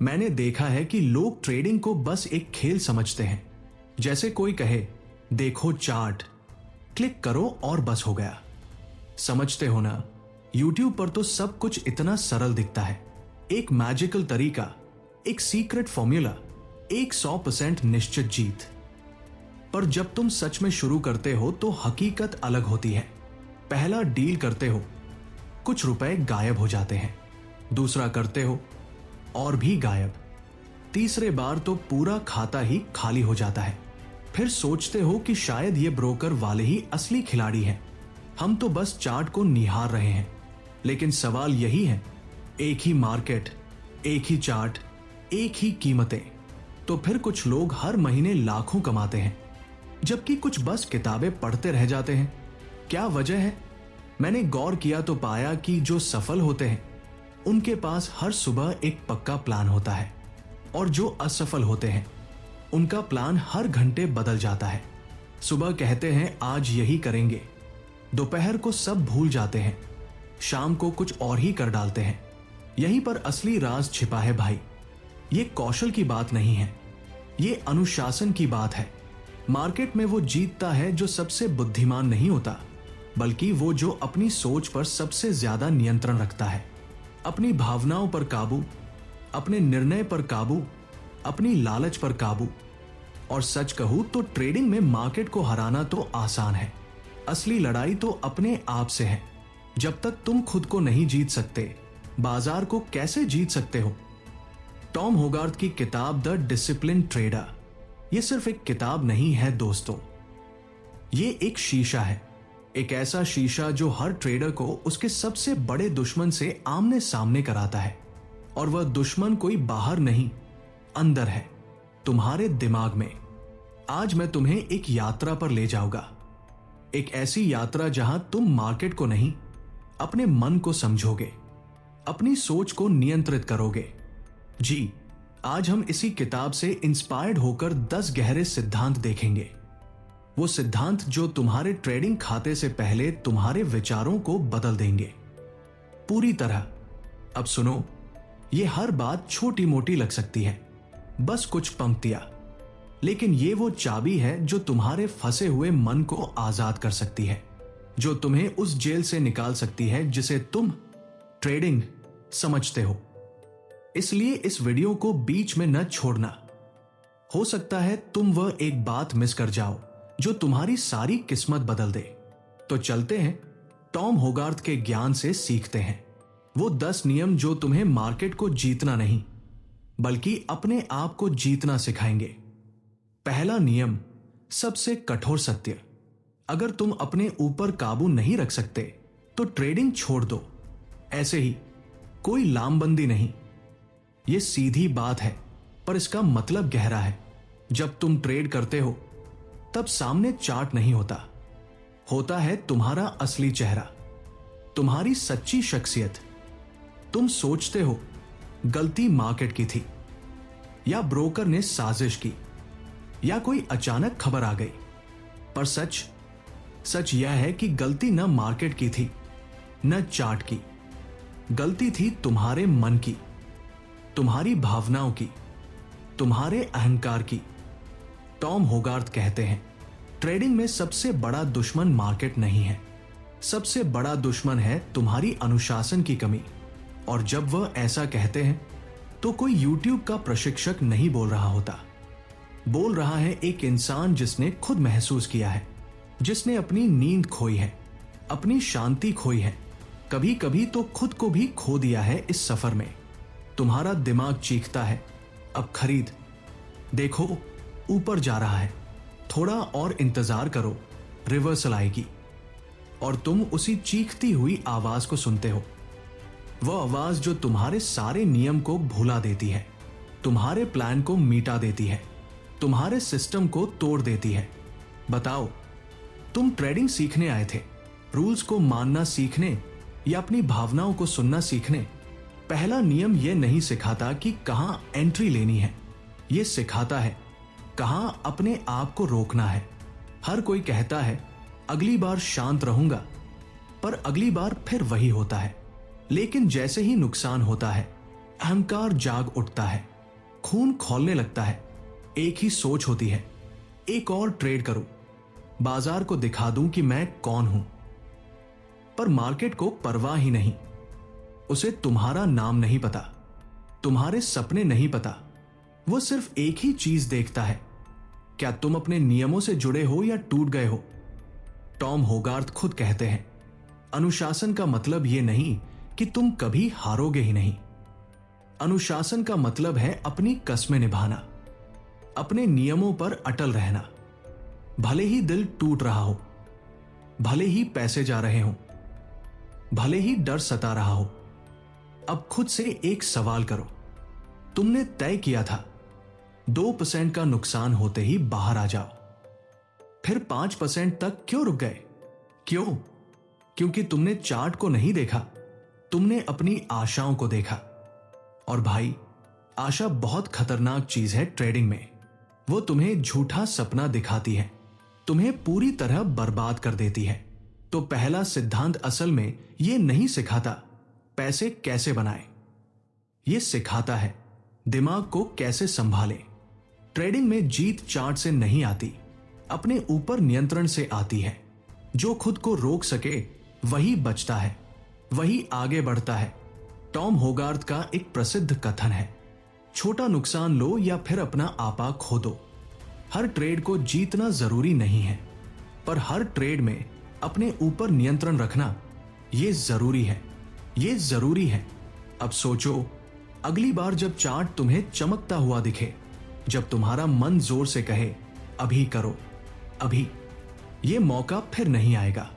मैंने देखा है कि लोग ट्रेडिंग को बस एक खेल समझते हैं। जैसे कोई कहे देखो चार्ट, क्लिक करो और बस हो गया। समझते हो ना, यूट्यूब पर तो सब कुछ इतना सरल दिखता है। एक मैजिकल तरीका, एक सीक्रेट फॉर्मूला, एक 100% निश्चित जीत। पर जब तुम सच में शुरू करते हो तो हकीकत अलग होती है। पहला डील करते हो, कुछ रुपए गायब हो जाते हैं। दूसरा करते हो और भी गायब। तीसरे बार तो पूरा खाता ही खाली हो जाता है। फिर सोचते हो कि शायद ये ब्रोकर वाले ही असली खिलाड़ी हैं, हम तो बस चार्ट को निहार रहे हैं। लेकिन सवाल यही है, एक ही मार्केट, एक ही चार्ट, एक ही कीमतें, तो फिर कुछ लोग हर महीने लाखों कमाते हैं, जबकि कुछ बस किताबें पढ़ते रह जाते हैं। क्या वजह है? मैंने गौर किया तो पाया कि जो सफल होते हैं उनके पास हर सुबह एक पक्का प्लान होता है, और जो असफल होते हैं उनका प्लान हर घंटे बदल जाता है। सुबह कहते हैं आज यही करेंगे, दोपहर को सब भूल जाते हैं, शाम को कुछ और ही कर डालते हैं। यहीं पर असली राज छिपा है भाई। ये कौशल की बात नहीं है, ये अनुशासन की बात है। मार्केट में वो जीतता है जो सबसे बुद्धिमान नहीं होता, बल्कि वो जो अपनी सोच पर सबसे ज्यादा नियंत्रण रखता है। अपनी भावनाओं पर काबू, अपने निर्णय पर काबू, अपनी लालच पर काबू। और सच कहूं तो ट्रेडिंग में मार्केट को हराना तो आसान है, असली लड़ाई तो अपने आप से है। जब तक तुम खुद को नहीं जीत सकते, बाजार को कैसे जीत सकते हो? टॉम होगार्थ की किताब द डिसिप्लिन ट्रेडर, यह सिर्फ एक किताब नहीं है दोस्तों, ये एक शीशा है। एक ऐसा शीशा जो हर ट्रेडर को उसके सबसे बड़े दुश्मन से आमने सामने कराता है। और वह दुश्मन कोई बाहर नहीं, अंदर है, तुम्हारे दिमाग में। आज मैं तुम्हें एक यात्रा पर ले जाऊंगा, एक ऐसी यात्रा जहां तुम मार्केट को नहीं, अपने मन को समझोगे, अपनी सोच को नियंत्रित करोगे। जी, आज हम इसी किताब से इंस्पायर्ड होकर 10 गहरे सिद्धांत देखेंगे। वो सिद्धांत जो तुम्हारे ट्रेडिंग खाते से पहले तुम्हारे विचारों को बदल देंगे पूरी तरह। अब सुनो, ये हर बात छोटी मोटी लग सकती है, बस कुछ पंक्तियां, लेकिन ये वो चाबी है जो तुम्हारे फंसे हुए मन को आजाद कर सकती है, जो तुम्हें उस जेल से निकाल सकती है जिसे तुम ट्रेडिंग समझते हो। इसलिए इस वीडियो को बीच में न छोड़ना। हो सकता है तुम वह एक बात मिस कर जाओ जो तुम्हारी सारी किस्मत बदल दे। तो चलते हैं, टॉम होगार्थ के ज्ञान से सीखते हैं वो 10 नियम जो तुम्हें मार्केट को जीतना नहीं, बल्कि अपने आप को जीतना सिखाएंगे। पहला नियम, सबसे कठोर सत्य, अगर तुम अपने ऊपर काबू नहीं रख सकते तो ट्रेडिंग छोड़ दो। ऐसे ही, कोई लामबंदी नहीं। यह सीधी बात है, पर इसका मतलब गहरा है। जब तुम ट्रेड करते हो तब सामने चार्ट नहीं होता, होता है तुम्हारा असली चेहरा, तुम्हारी सच्ची शख्सियत। तुम सोचते हो गलती मार्केट की थी, या ब्रोकर ने साजिश की, या कोई अचानक खबर आ गई। पर सच यह है कि गलती न मार्केट की थी, न चार्ट की। गलती थी तुम्हारे मन की, तुम्हारी भावनाओं की, तुम्हारे अहंकार की। टॉम होगार्थ कहते हैं, ट्रेडिंग में सबसे बड़ा दुश्मन मार्केट नहीं है, सबसे बड़ा दुश्मन है तुम्हारी अनुशासन की कमी। और जब वह ऐसा कहते हैं तो कोई यूट्यूब का प्रशिक्षक नहीं बोल रहा होता, बोल रहा है एक इंसान जिसने खुद महसूस किया है, जिसने अपनी नींद खोई है, अपनी शांति खोई है, कभी कभी तो खुद को भी खो दिया है इस सफर में। तुम्हारा दिमाग चीखता है, अब खरीद, देखो ऊपर जा रहा है, थोड़ा और इंतजार करो, रिवर्सल आएगी। और तुम उसी चीखती हुई आवाज को सुनते हो, वह आवाज जो तुम्हारे सारे नियम को भुला देती है, तुम्हारे प्लान को मिटा देती है, तुम्हारे सिस्टम को तोड़ देती है। बताओ, तुम ट्रेडिंग सीखने आए थे, रूल्स को मानना सीखने या अपनी भावनाओं को सुनना सीखने? पहला नियम यह नहीं सिखाता कि कहां एंट्री लेनी है, यह सिखाता है कहां अपने आप को रोकना है। हर कोई कहता है अगली बार शांत रहूंगा, पर अगली बार फिर वही होता है। लेकिन जैसे ही नुकसान होता है, अहंकार जाग उठता है, खून खौलने लगता है। एक ही सोच होती है, एक और ट्रेड करूं, बाजार को दिखा दूं कि मैं कौन हूं। पर मार्केट को परवाह ही नहीं। उसे तुम्हारा नाम नहीं पता, तुम्हारे सपने नहीं पता। वो सिर्फ एक ही चीज देखता है, क्या तुम अपने नियमों से जुड़े हो या टूट गए हो। टॉम होगार्थ खुद कहते हैं, अनुशासन का मतलब यह नहीं कि तुम कभी हारोगे ही नहीं। अनुशासन का मतलब है अपनी कस्में निभाना, अपने नियमों पर अटल रहना। भले ही दिल टूट रहा हो, भले ही पैसे जा रहे हों, भले ही डर सता रहा हो। अब खुद से एक सवाल करो, तुमने तय किया था 2% का नुकसान होते ही बाहर आ जाओ, फिर 5% तक क्यों रुक गए? क्यों? क्योंकि तुमने चार्ट को नहीं देखा, तुमने अपनी आशाओं को देखा। और भाई, आशा बहुत खतरनाक चीज है ट्रेडिंग में। वो तुम्हें झूठा सपना दिखाती है, तुम्हें पूरी तरह बर्बाद कर देती है। तो पहला सिद्धांत असल में यह नहीं सिखाता पैसे कैसे बनाए, यह सिखाता है दिमाग को कैसे संभाले। ट्रेडिंग में जीत चार्ट से नहीं आती, अपने ऊपर नियंत्रण से आती है। जो खुद को रोक सके वही बचता है, वही आगे बढ़ता है। टॉम होगार्थ का एक प्रसिद्ध कथन है, छोटा नुकसान लो या फिर अपना आपा खो दो। हर ट्रेड को जीतना जरूरी नहीं है, पर हर ट्रेड में अपने ऊपर नियंत्रण रखना यह जरूरी है, यह जरूरी है। अब सोचो, अगली बार जब चार्ट तुम्हें चमकता हुआ दिखे, जब तुम्हारा मन जोर से कहे अभी करो, अभी, यह मौका फिर नहीं आएगा।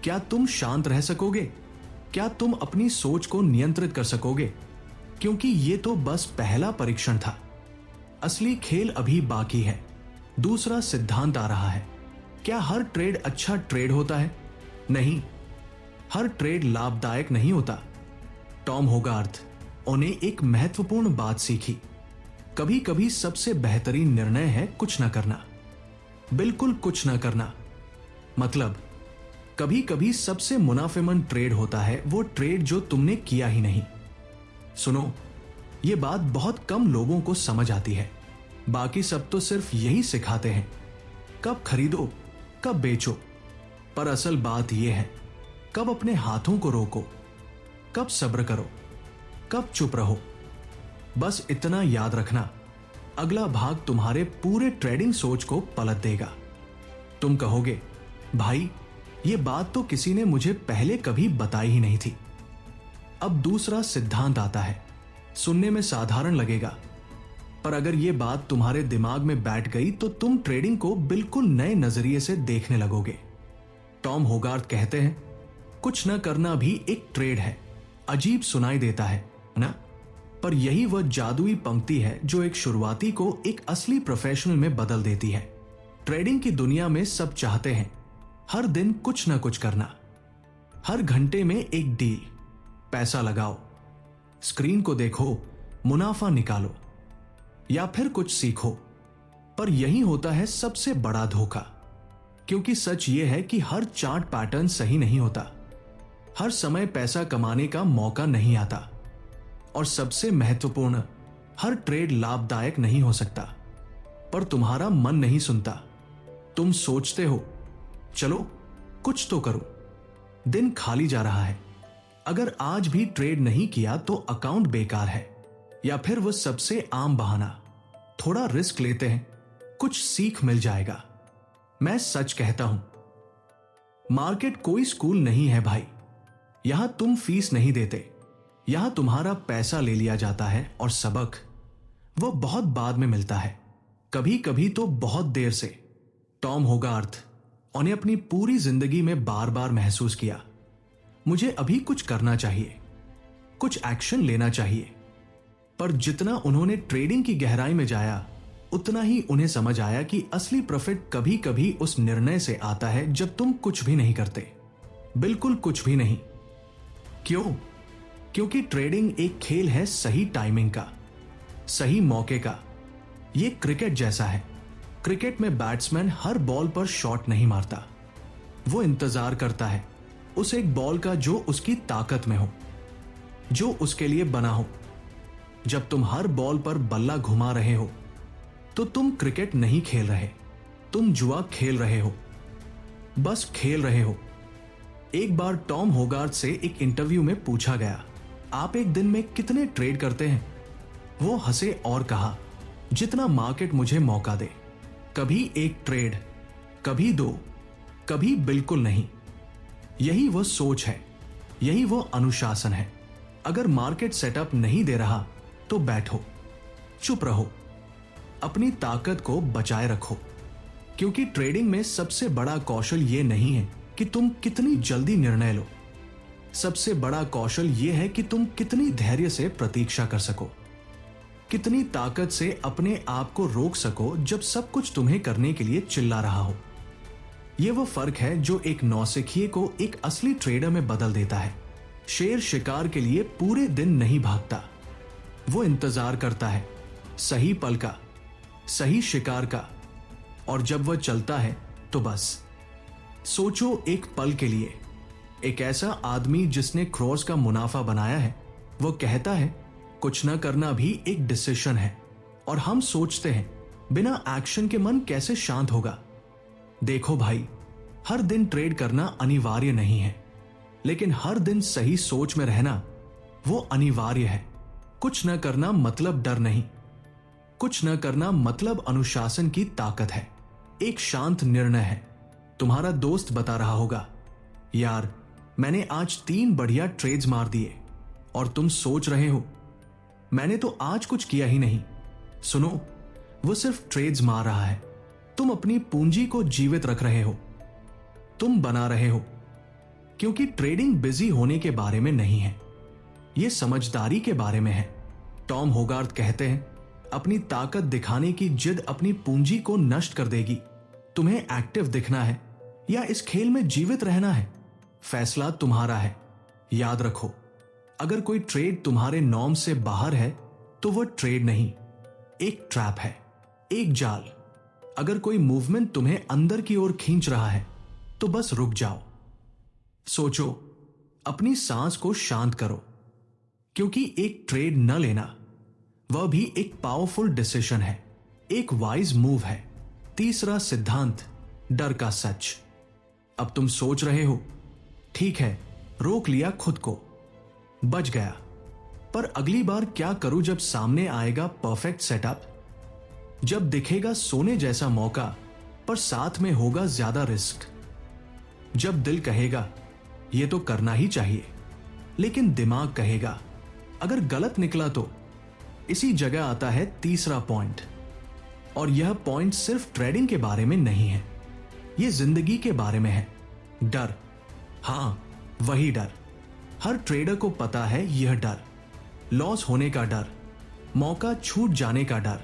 क्या तुम शांत रह सकोगे? क्या तुम अपनी सोच को नियंत्रित कर सकोगे? क्योंकि यह तो बस पहला परीक्षण था, असली खेल अभी बाकी है। दूसरा सिद्धांत आ रहा है। क्या हर ट्रेड अच्छा ट्रेड होता है? नहीं, हर ट्रेड लाभदायक नहीं होता। टॉम होगार्थ उन्हें एक महत्वपूर्ण बात सीखी, कभी कभी सबसे बेहतरीन निर्णय है कुछ ना करना, बिल्कुल कुछ ना करना। मतलब कभी कभी सबसे मुनाफेमंद ट्रेड होता है वो ट्रेड जो तुमने किया ही नहीं। सुनो, ये बात बहुत कम लोगों को समझ आती है। बाकी सब तो सिर्फ यही सिखाते हैं, कब खरीदो, कब बेचो। पर असल बात यह है, कब अपने हाथों को रोको, कब सब्र करो, कब चुप रहो। बस इतना याद रखना, अगला भाग तुम्हारे पूरे ट्रेडिंग सोच को पलट देगा। तुम कहोगे, भाई ये बात तो किसी ने मुझे पहले कभी बताई ही नहीं थी। अब दूसरा सिद्धांत आता है, सुनने में साधारण लगेगा, पर अगर यह बात तुम्हारे दिमाग में बैठ गई तो तुम ट्रेडिंग को बिल्कुल नए नजरिए से देखने लगोगे। टॉम होगार्थ कहते हैं, कुछ न करना भी एक ट्रेड है। अजीब सुनाई देता है ना? पर यही वह जादुई पंक्ति है जो एक शुरुआती को एक असली प्रोफेशनल में बदल देती है। ट्रेडिंग की दुनिया में सब चाहते हैं हर दिन कुछ ना कुछ करना, हर घंटे में एक डील, पैसा लगाओ, स्क्रीन को देखो, मुनाफा निकालो या फिर कुछ सीखो। पर यही होता है सबसे बड़ा धोखा, क्योंकि सच यह है कि हर चार्ट पैटर्न सही नहीं होता, हर समय पैसा कमाने का मौका नहीं आता, और सबसे महत्वपूर्ण, हर ट्रेड लाभदायक नहीं हो सकता। पर तुम्हारा मन नहीं सुनता। तुम सोचते हो, चलो कुछ तो करो, दिन खाली जा रहा है, अगर आज भी ट्रेड नहीं किया तो अकाउंट बेकार है। या फिर वो सबसे आम बहाना, थोड़ा रिस्क लेते हैं, कुछ सीख मिल जाएगा। मैं सच कहता हूं, मार्केट कोई स्कूल नहीं है भाई। यहां तुम फीस नहीं देते, यहां तुम्हारा पैसा ले लिया जाता है और सबक वो बहुत बाद में मिलता है, कभी कभी तो बहुत देर से। टॉम होगार्थ उन्हें अपनी पूरी जिंदगी में बार बार महसूस किया, मुझे अभी कुछ करना चाहिए, कुछ एक्शन लेना चाहिए। पर जितना उन्होंने ट्रेडिंग की गहराई में जाया, उतना ही उन्हें समझ आया कि असली प्रॉफिट कभी कभी उस निर्णय से आता है जब तुम कुछ भी नहीं करते, बिल्कुल कुछ भी नहीं। क्यों? क्योंकि ट्रेडिंग एक खेल है सही टाइमिंग का, सही मौके का। यह क्रिकेट जैसा है। क्रिकेट में बैट्समैन हर बॉल पर शॉट नहीं मारता, वो इंतजार करता है उस एक बॉल का जो उसकी ताकत में हो, जो उसके लिए बना हो। जब तुम हर बॉल पर बल्ला घुमा रहे हो तो तुम क्रिकेट नहीं खेल रहे, तुम जुआ खेल रहे हो, बस खेल रहे हो। एक बार टॉम होगार्थ से एक इंटरव्यू में पूछा गया, आप एक दिन में कितने ट्रेड करते हैं? वो हंसे और कहा, जितना मार्केट मुझे मौका दे। कभी एक ट्रेड, कभी दो, कभी बिल्कुल नहीं। यही वो सोच है, यही वो अनुशासन है। अगर मार्केट सेटअप नहीं दे रहा तो बैठो, चुप रहो, अपनी ताकत को बचाए रखो। क्योंकि ट्रेडिंग में सबसे बड़ा कौशल यह नहीं है कि तुम कितनी जल्दी निर्णय लो, सबसे बड़ा कौशल यह है कि तुम कितनी धैर्य से प्रतीक्षा कर सको, कितनी ताकत से अपने आप को रोक सको जब सब कुछ तुम्हें करने के लिए चिल्ला रहा हो। यह वो फर्क है जो एक नौसिखिए को एक असली ट्रेडर में बदल देता है। शेर शिकार के लिए पूरे दिन नहीं भागता, वो इंतजार करता है सही पल का, सही शिकार का, और जब वह चलता है तो बस। सोचो एक पल के लिए, एक ऐसा आदमी जिसने क्रॉस का मुनाफा बनाया है, वो कहता है कुछ ना करना भी एक डिसीजन है। और हम सोचते हैं बिना एक्शन के मन कैसे शांत होगा। देखो भाई, हर दिन ट्रेड करना अनिवार्य नहीं है, लेकिन हर दिन सही सोच में रहना वो अनिवार्य है। कुछ न करना मतलब डर नहीं, कुछ न करना मतलब अनुशासन की ताकत है, एक शांत निर्णय है। तुम्हारा दोस्त बता रहा होगा, यार मैंने आज 3 बढ़िया ट्रेड्स मार दिए, और तुम सोच रहे हो मैंने तो आज कुछ किया ही नहीं। सुनो, वो सिर्फ ट्रेड्स मार रहा है, तुम अपनी पूंजी को जीवित रख रहे हो, तुम बना रहे हो। क्योंकि ट्रेडिंग बिजी होने के बारे में नहीं है, यह समझदारी के बारे में है। टॉम होगार्थ कहते हैं, अपनी ताकत दिखाने की जिद अपनी पूंजी को नष्ट कर देगी। तुम्हें एक्टिव दिखना है या इस खेल में जीवित रहना है, फैसला तुम्हारा है। याद रखो, अगर कोई ट्रेड तुम्हारे नॉर्म से बाहर है तो वह ट्रेड नहीं, एक ट्रैप है, एक जाल। अगर कोई मूवमेंट तुम्हें अंदर की ओर खींच रहा है तो बस रुक जाओ, सोचो, अपनी सांस को शांत करो। क्योंकि एक ट्रेड न लेना वह भी एक पावरफुल डिसीजन है, एक वाइज मूव है। तीसरा सिद्धांत, डर का सच। अब तुम सोच रहे हो, ठीक है रोक लिया खुद को, बच गया, पर अगली बार क्या करूं जब सामने आएगा परफेक्ट सेटअप, जब दिखेगा सोने जैसा मौका पर साथ में होगा ज्यादा रिस्क, जब दिल कहेगा यह तो करना ही चाहिए, लेकिन दिमाग कहेगा अगर गलत निकला तो। इसी जगह आता है तीसरा पॉइंट, और यह पॉइंट सिर्फ ट्रेडिंग के बारे में नहीं है, यह जिंदगी के बारे में है। डर, हां वही डर। हर ट्रेडर को पता है यह डर, लॉस होने का डर, मौका छूट जाने का डर,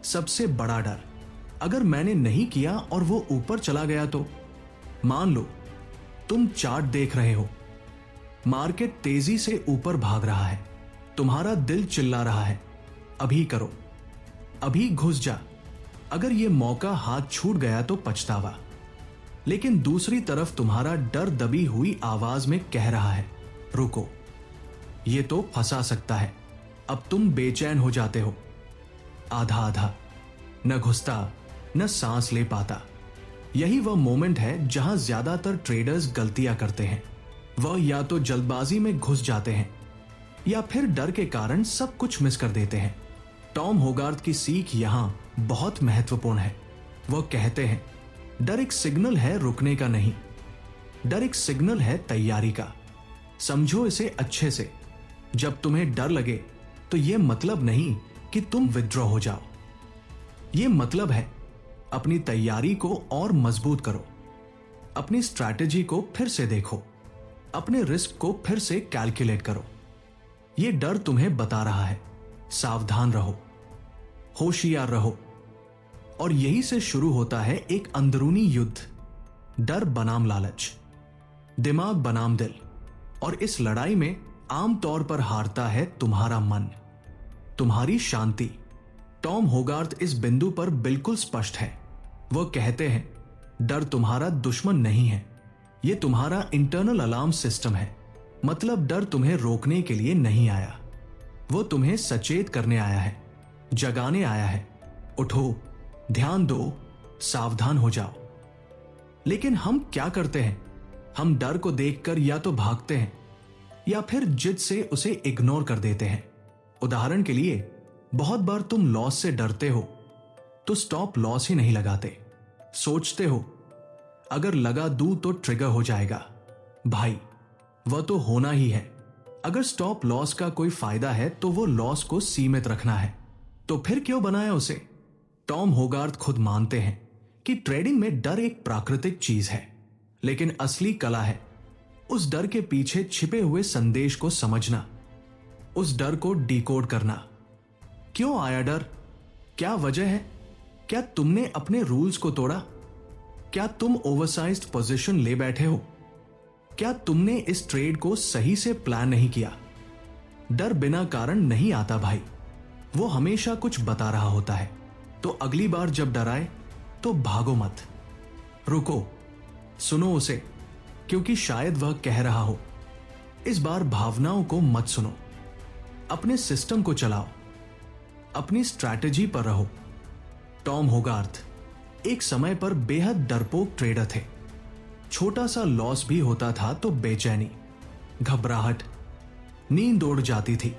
सबसे बड़ा डर। अगर मैंने नहीं किया और वो ऊपर चला गया तो। मान लो तुम चार्ट देख रहे हो, मार्केट तेजी से ऊपर भाग रहा है, तुम्हारा दिल चिल्ला रहा है, अभी करो, अभी घुस जा। अगर यह मौका हाथ छूट गया तो पछतावा। लेकिन दूसरी तरफ तुम्हारा डर दबी हुई आवाज में कह रहा है, रुको, यह तो फंसा सकता है। अब तुम बेचैन हो जाते हो, आधा आधा, न घुसता न सांस ले पाता। यही वह मोमेंट है जहां ज्यादातर ट्रेडर्स गलतियां करते हैं। वह या तो जल्दबाजी में घुस जाते हैं या फिर डर के कारण सब कुछ मिस कर देते हैं। टॉम होगार्थ की सीख यहां बहुत महत्वपूर्ण है। वह कहते हैं, डर एक सिग्नल है रुकने का नहीं, डर एक सिग्नल है तैयारी का। समझो इसे अच्छे से। जब तुम्हें डर लगे तो यह मतलब नहीं कि तुम विथड्रॉ हो जाओ, यह मतलब है अपनी तैयारी को और मजबूत करो, अपनी स्ट्रैटेजी को फिर से देखो, अपने रिस्क को फिर से कैलकुलेट करो। यह डर तुम्हें बता रहा है, सावधान रहो, होशियार रहो। और यही से शुरू होता है एक अंदरूनी युद्ध, डर बनाम लालच, दिमाग बनाम दिल। और इस लड़ाई में आमतौर पर हारता है तुम्हारा मन, तुम्हारी शांति। टॉम होगार्थ इस बिंदु पर बिल्कुल स्पष्ट है। वह कहते हैं, डर तुम्हारा दुश्मन नहीं है, यह तुम्हारा इंटरनल अलार्म सिस्टम है। मतलब डर तुम्हें रोकने के लिए नहीं आया, वो तुम्हें सचेत करने आया है, जगाने आया है। उठो, ध्यान दो, सावधान हो जाओ। लेकिन हम क्या करते हैं? हम डर को देखकर या तो भागते हैं या फिर जिद से उसे इग्नोर कर देते हैं। उदाहरण के लिए, बहुत बार तुम लॉस से डरते हो तो स्टॉप लॉस ही नहीं लगाते। सोचते हो अगर लगा दूं तो ट्रिगर हो जाएगा। भाई, वह तो होना ही है। अगर स्टॉप लॉस का कोई फायदा है तो वो लॉस को सीमित रखना है। तो फिर क्यों बनाया उसे? टॉम होगार्थ खुद मानते हैं कि ट्रेडिंग में डर एक प्राकृतिक चीज है, लेकिन असली कला है उस डर के पीछे छिपे हुए संदेश को समझना, उस डर को डिकोड करना। क्यों आया डर? क्या वजह है? क्या तुमने अपने रूल्स को तोड़ा? क्या तुम ओवरसाइज्ड पोजीशन ले बैठे हो? क्या तुमने इस ट्रेड को सही से प्लान नहीं किया? डर बिना कारण नहीं आता भाई, वो हमेशा कुछ बता रहा होता है। तो अगली बार जब डर आए तो भागो मत, रुको, सुनो उसे, क्योंकि शायद वह कह रहा हो इस बार भावनाओं को मत सुनो, अपने सिस्टम को चलाओ, अपनी स्ट्रैटेजी पर रहो। टॉम होगार्थ एक समय पर बेहद डरपोक ट्रेडर थे। छोटा सा लॉस भी होता था तो बेचैनी, घबराहट, नींद उड़ जाती थी।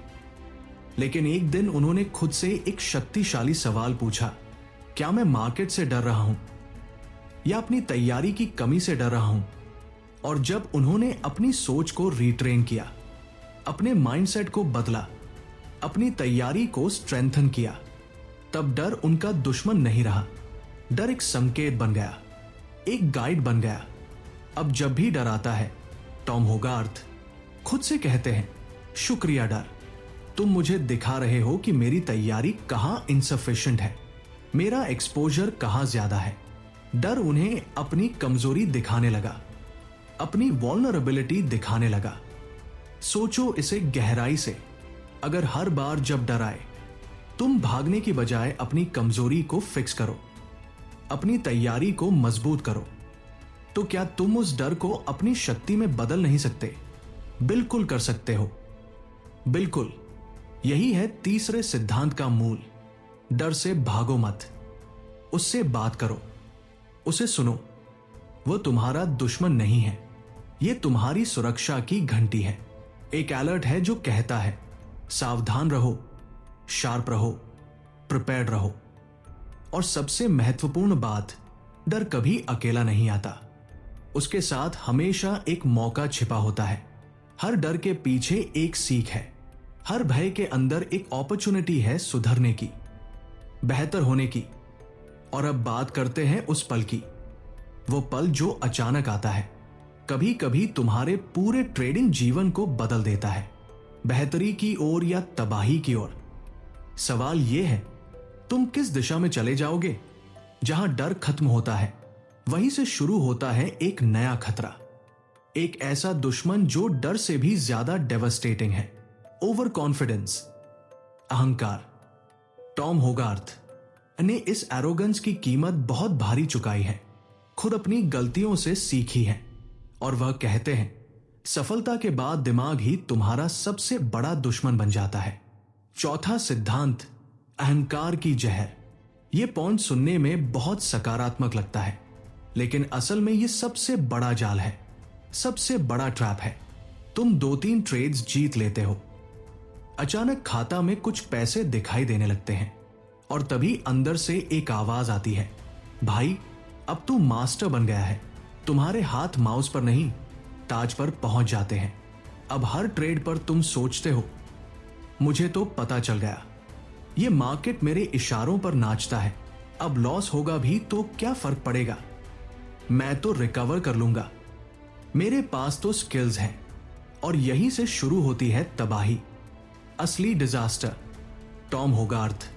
लेकिन एक दिन उन्होंने खुद से एक शक्तिशाली सवाल पूछा, क्या मैं मार्केट से डर रहा हूं या अपनी तैयारी की कमी से डर रहा हूं? और जब उन्होंने अपनी सोच को रीट्रेन किया, अपने माइंडसेट को बदला, अपनी तैयारी को स्ट्रेंथन किया, तब डर उनका दुश्मन नहीं रहा। डर एक संकेत बन गया, एक गाइड बन गया। अब जब भी डर आता है, टॉम होगार्थ खुद से कहते हैं, शुक्रिया डर, तुम मुझे दिखा रहे हो कि मेरी तैयारी कहां इनसफिशिएंट है, मेरा एक्सपोजर कहां ज्यादा है। डर उन्हें अपनी कमजोरी दिखाने लगा, अपनी वल्नरेबिलिटी दिखाने लगा। सोचो इसे गहराई से, अगर हर बार जब डर आए तुम भागने की बजाय अपनी कमजोरी को फिक्स करो, अपनी तैयारी को मजबूत करो, तो क्या तुम उस डर को अपनी शक्ति में बदल नहीं सकते? बिल्कुल कर सकते हो, बिल्कुल। यही है तीसरे सिद्धांत का मूल। डर से भागो मत, उससे बात करो, उसे सुनो। वो तुम्हारा दुश्मन नहीं है, ये तुम्हारी सुरक्षा की घंटी है। एक अलर्ट है जो कहता है, सावधान रहो, शार्प रहो, प्रिपेयर्ड रहो। और सबसे महत्वपूर्ण बात, डर कभी अकेला नहीं आता, उसके साथ हमेशा एक मौका छिपा होता है। हर डर के पीछे एक सीख है, हर भय के अंदर एक अपॉर्चुनिटी है सुधरने की, बेहतर होने की। और अब बात करते हैं उस पल की, वो पल जो अचानक आता है, कभी कभी तुम्हारे पूरे ट्रेडिंग जीवन को बदल देता है, बेहतरी की ओर या तबाही की ओर। सवाल यह है, तुम किस दिशा में चले जाओगे? जहां डर खत्म होता है, वहीं से शुरू होता है एक नया खतरा, एक ऐसा दुश्मन जो डर से भी ज्यादा डेवस्टेटिंग है, ओवर कॉन्फिडेंस, अहंकार। टॉम होगार्थ ने इस एरोगेंस की कीमत बहुत भारी चुकाई है, खुद अपनी गलतियों से सीखी है। और वह कहते हैं, सफलता के बाद दिमाग ही तुम्हारा सबसे बड़ा दुश्मन बन जाता है। चौथा सिद्धांत, अहंकार की जहर। यह पॉइंट सुनने में बहुत सकारात्मक लगता है, लेकिन असल में यह सबसे बड़ा जाल है, सबसे बड़ा ट्रैप है। तुम 2-3 ट्रेड्स जीत लेते हो, अचानक खाता में कुछ पैसे दिखाई देने लगते हैं, और तभी अंदर से एक आवाज आती है, भाई अब तू मास्टर बन गया है। तुम्हारे हाथ माउस पर नहीं, ताज पर पहुंच जाते हैं। अब हर ट्रेड पर तुम सोचते हो, मुझे तो पता चल गया, ये मार्केट मेरे इशारों पर नाचता है, अब लॉस होगा भी तो क्या फर्क पड़ेगा, मैं तो रिकवर कर लूंगा, मेरे पास तो स्किल्स हैं। और यहीं से शुरू होती है तबाही, असली डिजास्टर। टॉम होगार्थ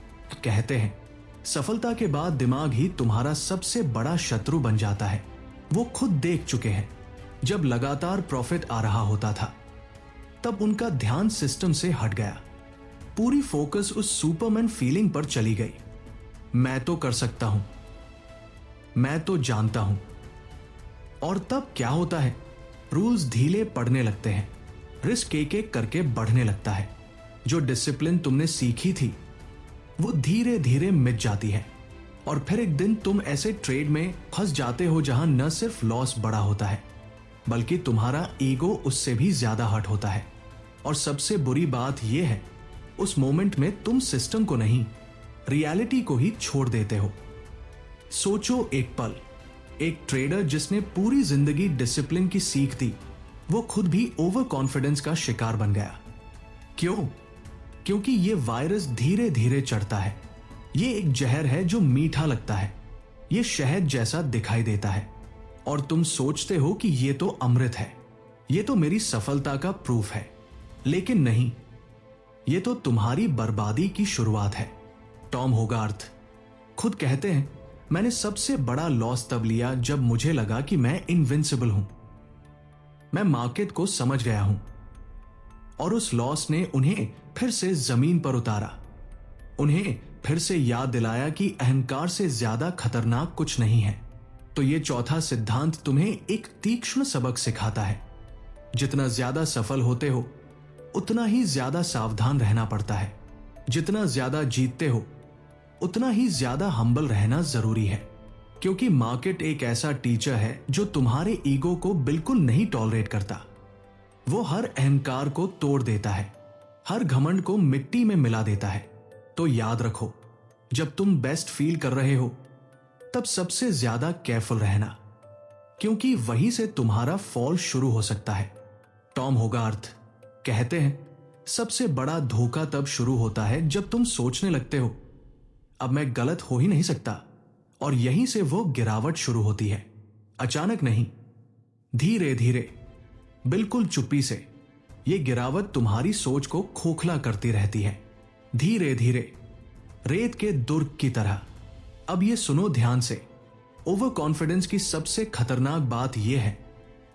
कहते हैं, सफलता के बाद दिमाग ही तुम्हारा सबसे बड़ा शत्रु बन जाता है। वो खुद देख चुके हैं, जब लगातार प्रॉफिट आ रहा होता था तब उनका ध्यान सिस्टम से हट गया, पूरी फोकस उस सुपरमैन फीलिंग पर चली गई। मैं तो कर सकता हूं, मैं तो जानता हूं। और तब क्या होता है, रूल्स ढीले पड़ने लगते हैं, रिस्क एक एक करके बढ़ने लगता है, जो डिसिप्लिन तुमने सीखी थी वो धीरे धीरे मिट जाती है और फिर एक दिन तुम ऐसे ट्रेड में फंस जाते हो जहां न सिर्फ लॉस बड़ा होता है बल्कि तुम्हारा ईगो उससे भी ज्यादा हर्ट होता है। और सबसे बुरी बात यह है, उस मोमेंट में तुम सिस्टम को नहीं, रियलिटी को ही छोड़ देते हो। सोचो एक पल, एक ट्रेडर जिसने पूरी जिंदगी डिसिप्लिन की सीख दी, वो खुद भी ओवर कॉन्फिडेंस का शिकार बन गया। क्यों? क्योंकि ये वायरस धीरे धीरे चढ़ता है। ये एक जहर है जो मीठा लगता है, ये शहद जैसा दिखाई देता है और तुम सोचते हो कि ये तो अमृत है, ये तो मेरी सफलता का प्रूफ है। लेकिन नहीं, ये तो तुम्हारी बर्बादी की शुरुआत है। टॉम होगार्थ खुद कहते हैं, मैंने सबसे बड़ा लॉस तब लिया जब मुझे लगा कि मैं इनविंसिबल हूं। मैं मार्केट को समझ गया हूं और उस लॉस ने उन्हें फिर से जमीन पर उतारा, उन्हें फिर से याद दिलाया कि अहंकार से ज्यादा खतरनाक कुछ नहीं है। तो ये चौथा सिद्धांत तुम्हें एक तीक्ष्ण सबक सिखाता है। जितना ज्यादा सफल होते हो उतना ही ज्यादा सावधान रहना पड़ता है। जितना ज्यादा जीतते हो उतना ही ज्यादा हम्बल रहना जरूरी है, क्योंकि मार्केट एक ऐसा टीचर है जो तुम्हारे ईगो को बिल्कुल नहीं टॉलरेट करता। वो हर अहंकार को तोड़ देता है, हर घमंड को मिट्टी में मिला देता है। तो याद रखो, जब तुम बेस्ट फील कर रहे हो तब सबसे ज्यादा केयरफुल रहना, क्योंकि वहीं से तुम्हारा फॉल शुरू हो सकता है। टॉम होगार्थ कहते हैं, सबसे बड़ा धोखा तब शुरू होता है जब तुम सोचने लगते हो अब मैं गलत हो ही नहीं सकता, और यहीं से वो गिरावट शुरू होती है। अचानक नहीं, धीरे धीरे, बिल्कुल चुप्पी से ये गिरावट तुम्हारी सोच को खोखला करती रहती है, धीरे धीरे, रेत के दुर्ग की तरह। अब ये सुनो ध्यान से, ओवर कॉन्फिडेंस की सबसे खतरनाक बात यह है,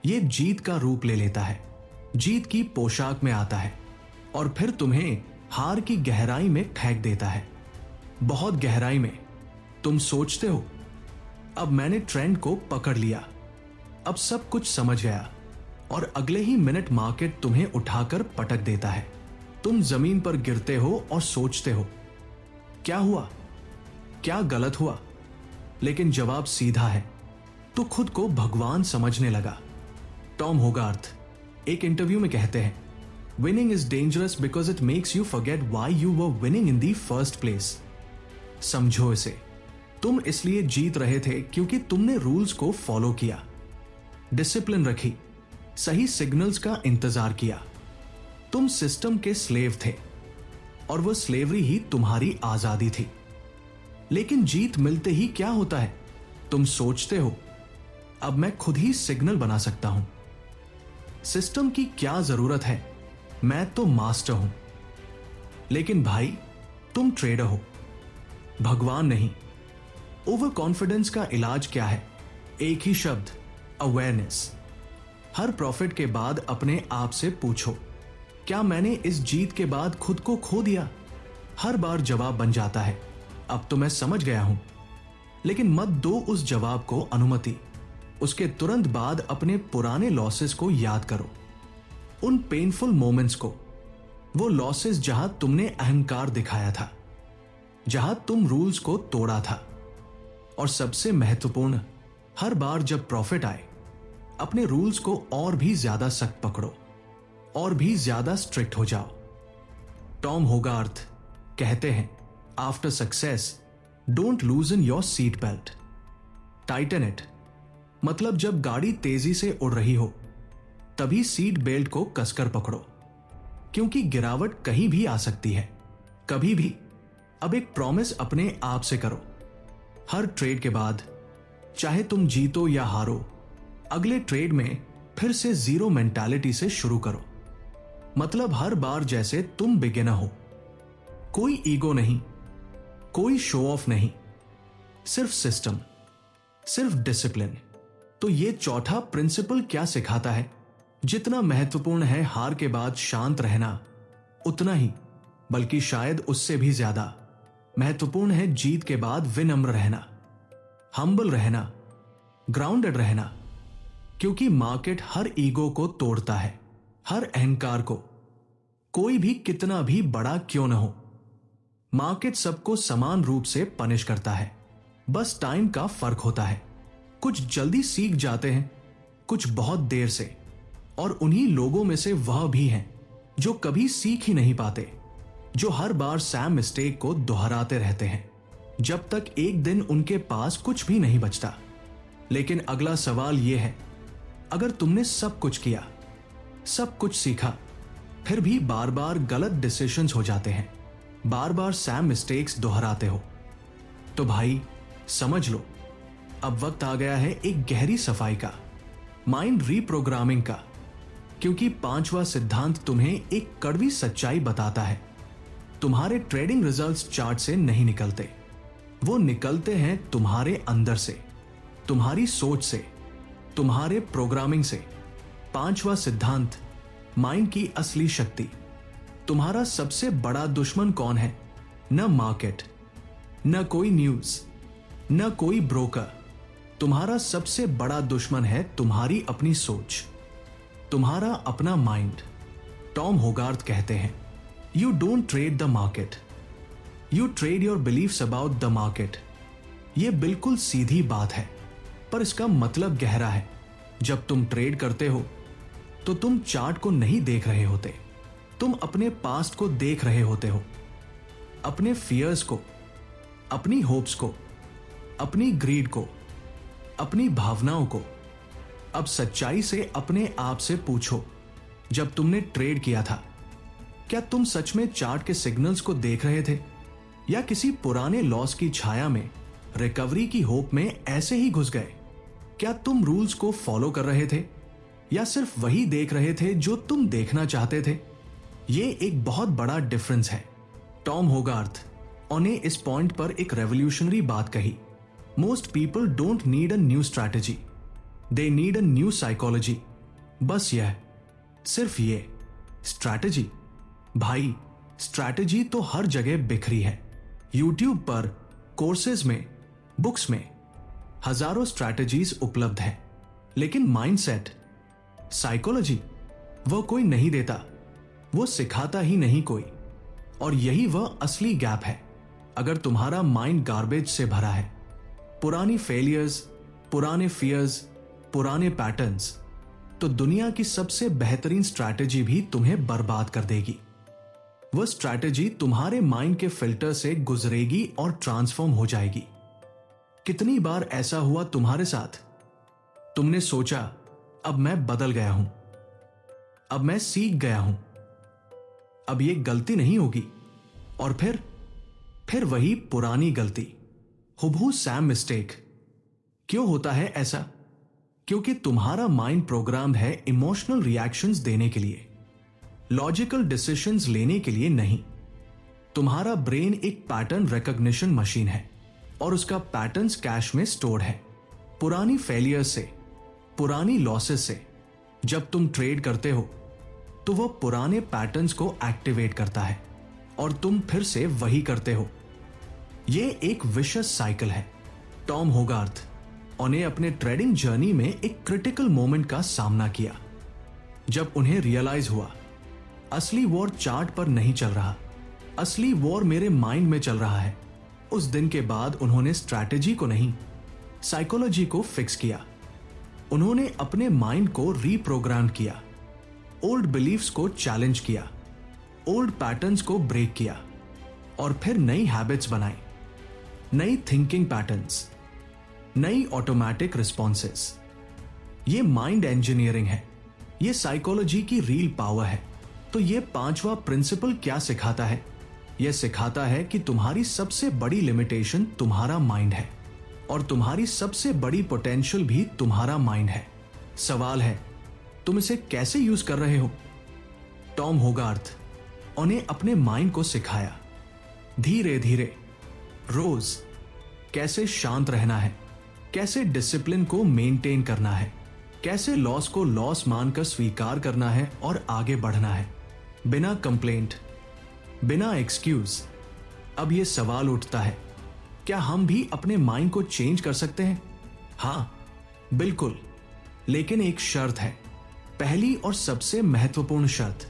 ये जीत का रूप ले लेता है, जीत की पोशाक में आता है और फिर तुम्हें हार की गहराई में फेंक देता है। बहुत गहराई में। तुम सोचते हो अब मैंने ट्रेंड को पकड़ लिया, अब सब कुछ समझ गया, और अगले ही मिनट मार्केट तुम्हें उठाकर पटक देता है। तुम जमीन पर गिरते हो और सोचते हो क्या हुआ, क्या गलत हुआ? लेकिन जवाब सीधा है, तो खुद को भगवान समझने लगा। टॉम होगार्थ एक इंटरव्यू में कहते हैं, winning is dangerous because it makes you forget why you were winning in the first place. समझो इसे, तुम इसलिए जीत रहे थे क्योंकि तुमने रूल्स को फॉलो किया, डिसिप्लिन रखी, सही सिग्नल्स का इंतजार किया। तुम सिस्टम के स्लेव थे और वो स्लेवरी ही तुम्हारी आजादी थी। लेकिन जीत मिलते ही क्या होता है? तुम सोचते हो अब मैं खुद ही सिग्नल बना सकता हूं, सिस्टम की क्या जरूरत है, मैं तो मास्टर हूं। लेकिन भाई, तुम ट्रेडर हो, भगवान नहीं। ओवर कॉन्फिडेंस का इलाज क्या है? एक ही शब्द, अवेयरनेस। हर प्रॉफिट के बाद अपने आप से पूछो, क्या मैंने इस जीत के बाद खुद को खो दिया? हर बार जवाब बन जाता है, अब तो मैं समझ गया हूं। लेकिन मत दो उस जवाब को अनुमति। उसके तुरंत बाद अपने पुराने लॉसेस को याद करो, उन पेनफुल मोमेंट्स को, वो लॉसेस जहां तुमने अहंकार दिखाया था, जहां तुम रूल्स को तोड़ा था। और सबसे महत्वपूर्ण, हर बार जब प्रॉफिट आए, अपने रूल्स को और भी ज्यादा सख्त पकड़ो, और भी ज्यादा स्ट्रिक्ट हो जाओ। टॉम होगार्थ कहते हैं, after success don't लूजन your seat belt, Titan it. मतलब जब गाड़ी तेजी से उड़ रही हो तभी सीट बेल्ट को कसकर पकड़ो, क्योंकि गिरावट कहीं भी आ सकती है, कभी भी। अब एक प्रॉमिस अपने आप से करो, हर ट्रेड के बाद, चाहे तुम जीतो या हारो, अगले ट्रेड में फिर से जीरो मेंटालिटी से शुरू करो। मतलब हर बार जैसे तुम बिगिनर हो, कोई ईगो नहीं, कोई शो ऑफ नहीं, सिर्फ सिस्टम, सिर्फ डिसिप्लिन। तो ये चौथा प्रिंसिपल क्या सिखाता है? जितना महत्वपूर्ण है हार के बाद शांत रहना, उतना ही, बल्कि शायद उससे भी ज्यादा महत्वपूर्ण है जीत के बाद विनम्र रहना, हम्बल रहना, ग्राउंडेड रहना। क्योंकि मार्केट हर ईगो को तोड़ता है, हर अहंकार को, कोई भी कितना भी बड़ा क्यों न हो। मार्केट सबको समान रूप से पनिश करता है, बस टाइम का फर्क होता है। कुछ जल्दी सीख जाते हैं, कुछ बहुत देर से, और उन्हीं लोगों में से वह भी हैं जो कभी सीख ही नहीं पाते, जो हर बार सैम मिस्टेक को दोहराते रहते हैं जब तक एक दिन उनके पास कुछ भी नहीं बचता। लेकिन अगला सवाल यह है, अगर तुमने सब कुछ किया, सब कुछ सीखा, फिर भी बार बार गलत डिसीजंस हो जाते हैं, बार बार सैम मिस्टेक्स दोहराते हो, तो भाई समझ लो, अब वक्त आ गया है एक गहरी सफाई का, माइंड रीप्रोग्रामिंग का। क्योंकि पांचवा सिद्धांत तुम्हें एक कड़वी सच्चाई बताता है, तुम्हारे ट्रेडिंग रिजल्ट्स चार्ट से नहीं निकलते, वो निकलते हैं तुम्हारे अंदर से, तुम्हारी सोच से, तुम्हारे प्रोग्रामिंग से। पांचवा सिद्धांत, माइंड की असली शक्ति। तुम्हारा सबसे बड़ा दुश्मन कौन है? न मार्केट, न कोई न्यूज, न कोई ब्रोकर। तुम्हारा सबसे बड़ा दुश्मन है तुम्हारी अपनी सोच, तुम्हारा अपना माइंड। टॉम होगार्थ कहते हैं, you don't trade the market, you trade your beliefs about the market. यह बिल्कुल सीधी बात है, पर इसका मतलब गहरा है। जब तुम ट्रेड करते हो तो तुम चार्ट को नहीं देख रहे होते, तुम अपने पास्ट को देख रहे होते हो, अपने फियर्स को, अपनी होप्स को, अपनी ग्रीड को, अपनी भावनाओं को। अब सच्चाई से अपने आप से पूछो, जब तुमने ट्रेड किया था, क्या तुम सच में चार्ट के सिग्नल्स को देख रहे थे, या किसी पुराने लॉस की छाया में रिकवरी की होप में ऐसे ही घुस गए? क्या तुम रूल्स को फॉलो कर रहे थे, या सिर्फ वही देख रहे थे जो तुम देखना चाहते थे? यह एक बहुत बड़ा डिफरेंस है। टॉम होगार्थ ने इस पॉइंट पर एक रेवोल्यूशनरी बात कही, most people don't need a new strategy, they need a new psychology. बस यह, सिर्फ ये स्ट्रैटेजी। भाई स्ट्रैटेजी तो हर जगह बिखरी है, यूट्यूब पर, कोर्सेज में, बुक्स में हजारों स्ट्रैटेजीज उपलब्ध है, लेकिन माइंडसेट, साइकोलॉजी, वो कोई नहीं देता, वो सिखाता ही नहीं कोई। और यही वह असली गैप है। अगर तुम्हारा माइंड गार्बेज से भरा है, पुरानी फेलियर्स, पुराने फियर्स, पुराने पैटर्न्स, तो दुनिया की सबसे बेहतरीन स्ट्रैटेजी भी तुम्हें बर्बाद कर देगी। वह स्ट्रैटेजी तुम्हारे माइंड के फिल्टर से गुजरेगी और ट्रांसफॉर्म हो जाएगी। कितनी बार ऐसा हुआ तुम्हारे साथ? तुमने सोचा, अब मैं बदल गया हूं, अब मैं सीख गया हूं, अब यह गलती नहीं होगी, और फिर वही पुरानी गलती, हुबहू सैम मिस्टेक। क्यों होता है ऐसा? क्योंकि तुम्हारा माइंड प्रोग्राम है इमोशनल रिएक्शंस देने के लिए, लॉजिकल डिसीजंस लेने के लिए नहीं। तुम्हारा ब्रेन एक पैटर्न रिकॉग्निशन मशीन है, और उसका पैटर्न्स कैश में स्टोर्ड है, पुरानी फेलियर से, पुरानी लॉसेस से। जब तुम ट्रेड करते हो तो वह पुराने पैटर्न्स को एक्टिवेट करता है, और तुम फिर से वही करते हो। यह एक विशस साइकिल है। टॉम होगार्थ ने अपने ट्रेडिंग जर्नी में एक क्रिटिकल मोमेंट का सामना किया, जब उन्हें रियलाइज हुआ, असली वॉर चार्ट पर नहीं चल रहा, असली वॉर मेरे माइंड में चल रहा है। उस दिन के बाद उन्होंने स्ट्रैटेजी को नहीं, साइकोलॉजी को फिक्स किया। उन्होंने अपने माइंड को रीप्रोग्राम किया, ओल्ड बिलीफ्स को चैलेंज किया, ओल्ड पैटर्न्स को ब्रेक किया, और फिर नई हैबिट्स बनाई, नई थिंकिंग पैटर्न्स, नई ऑटोमेटिक रिस्पॉन्सेस। ये माइंड इंजीनियरिंग है, ये साइकोलॉजी की रील पावर है। तो ये पांचवा प्रिंसिपल क्या सिखाता है? यह सिखाता है कि तुम्हारी सबसे बड़ी लिमिटेशन तुम्हारा माइंड है, और तुम्हारी सबसे बड़ी पोटेंशियल भी तुम्हारा माइंड है। सवाल है, तुम इसे कैसे यूज कर रहे हो? टॉम होगार्थ ने अपने माइंड को सिखाया, धीरे धीरे, रोज, कैसे शांत रहना है, कैसे डिसिप्लिन को मेंटेन करना है, कैसे लॉस को लॉस मानकर स्वीकार करना है और आगे बढ़ना है, बिना कंप्लेंट, बिना एक्सक्यूज। अब यह सवाल उठता है, क्या हम भी अपने माइंड को चेंज कर सकते हैं? हां, बिल्कुल, लेकिन एक शर्त है, पहली और सबसे महत्वपूर्ण शर्त।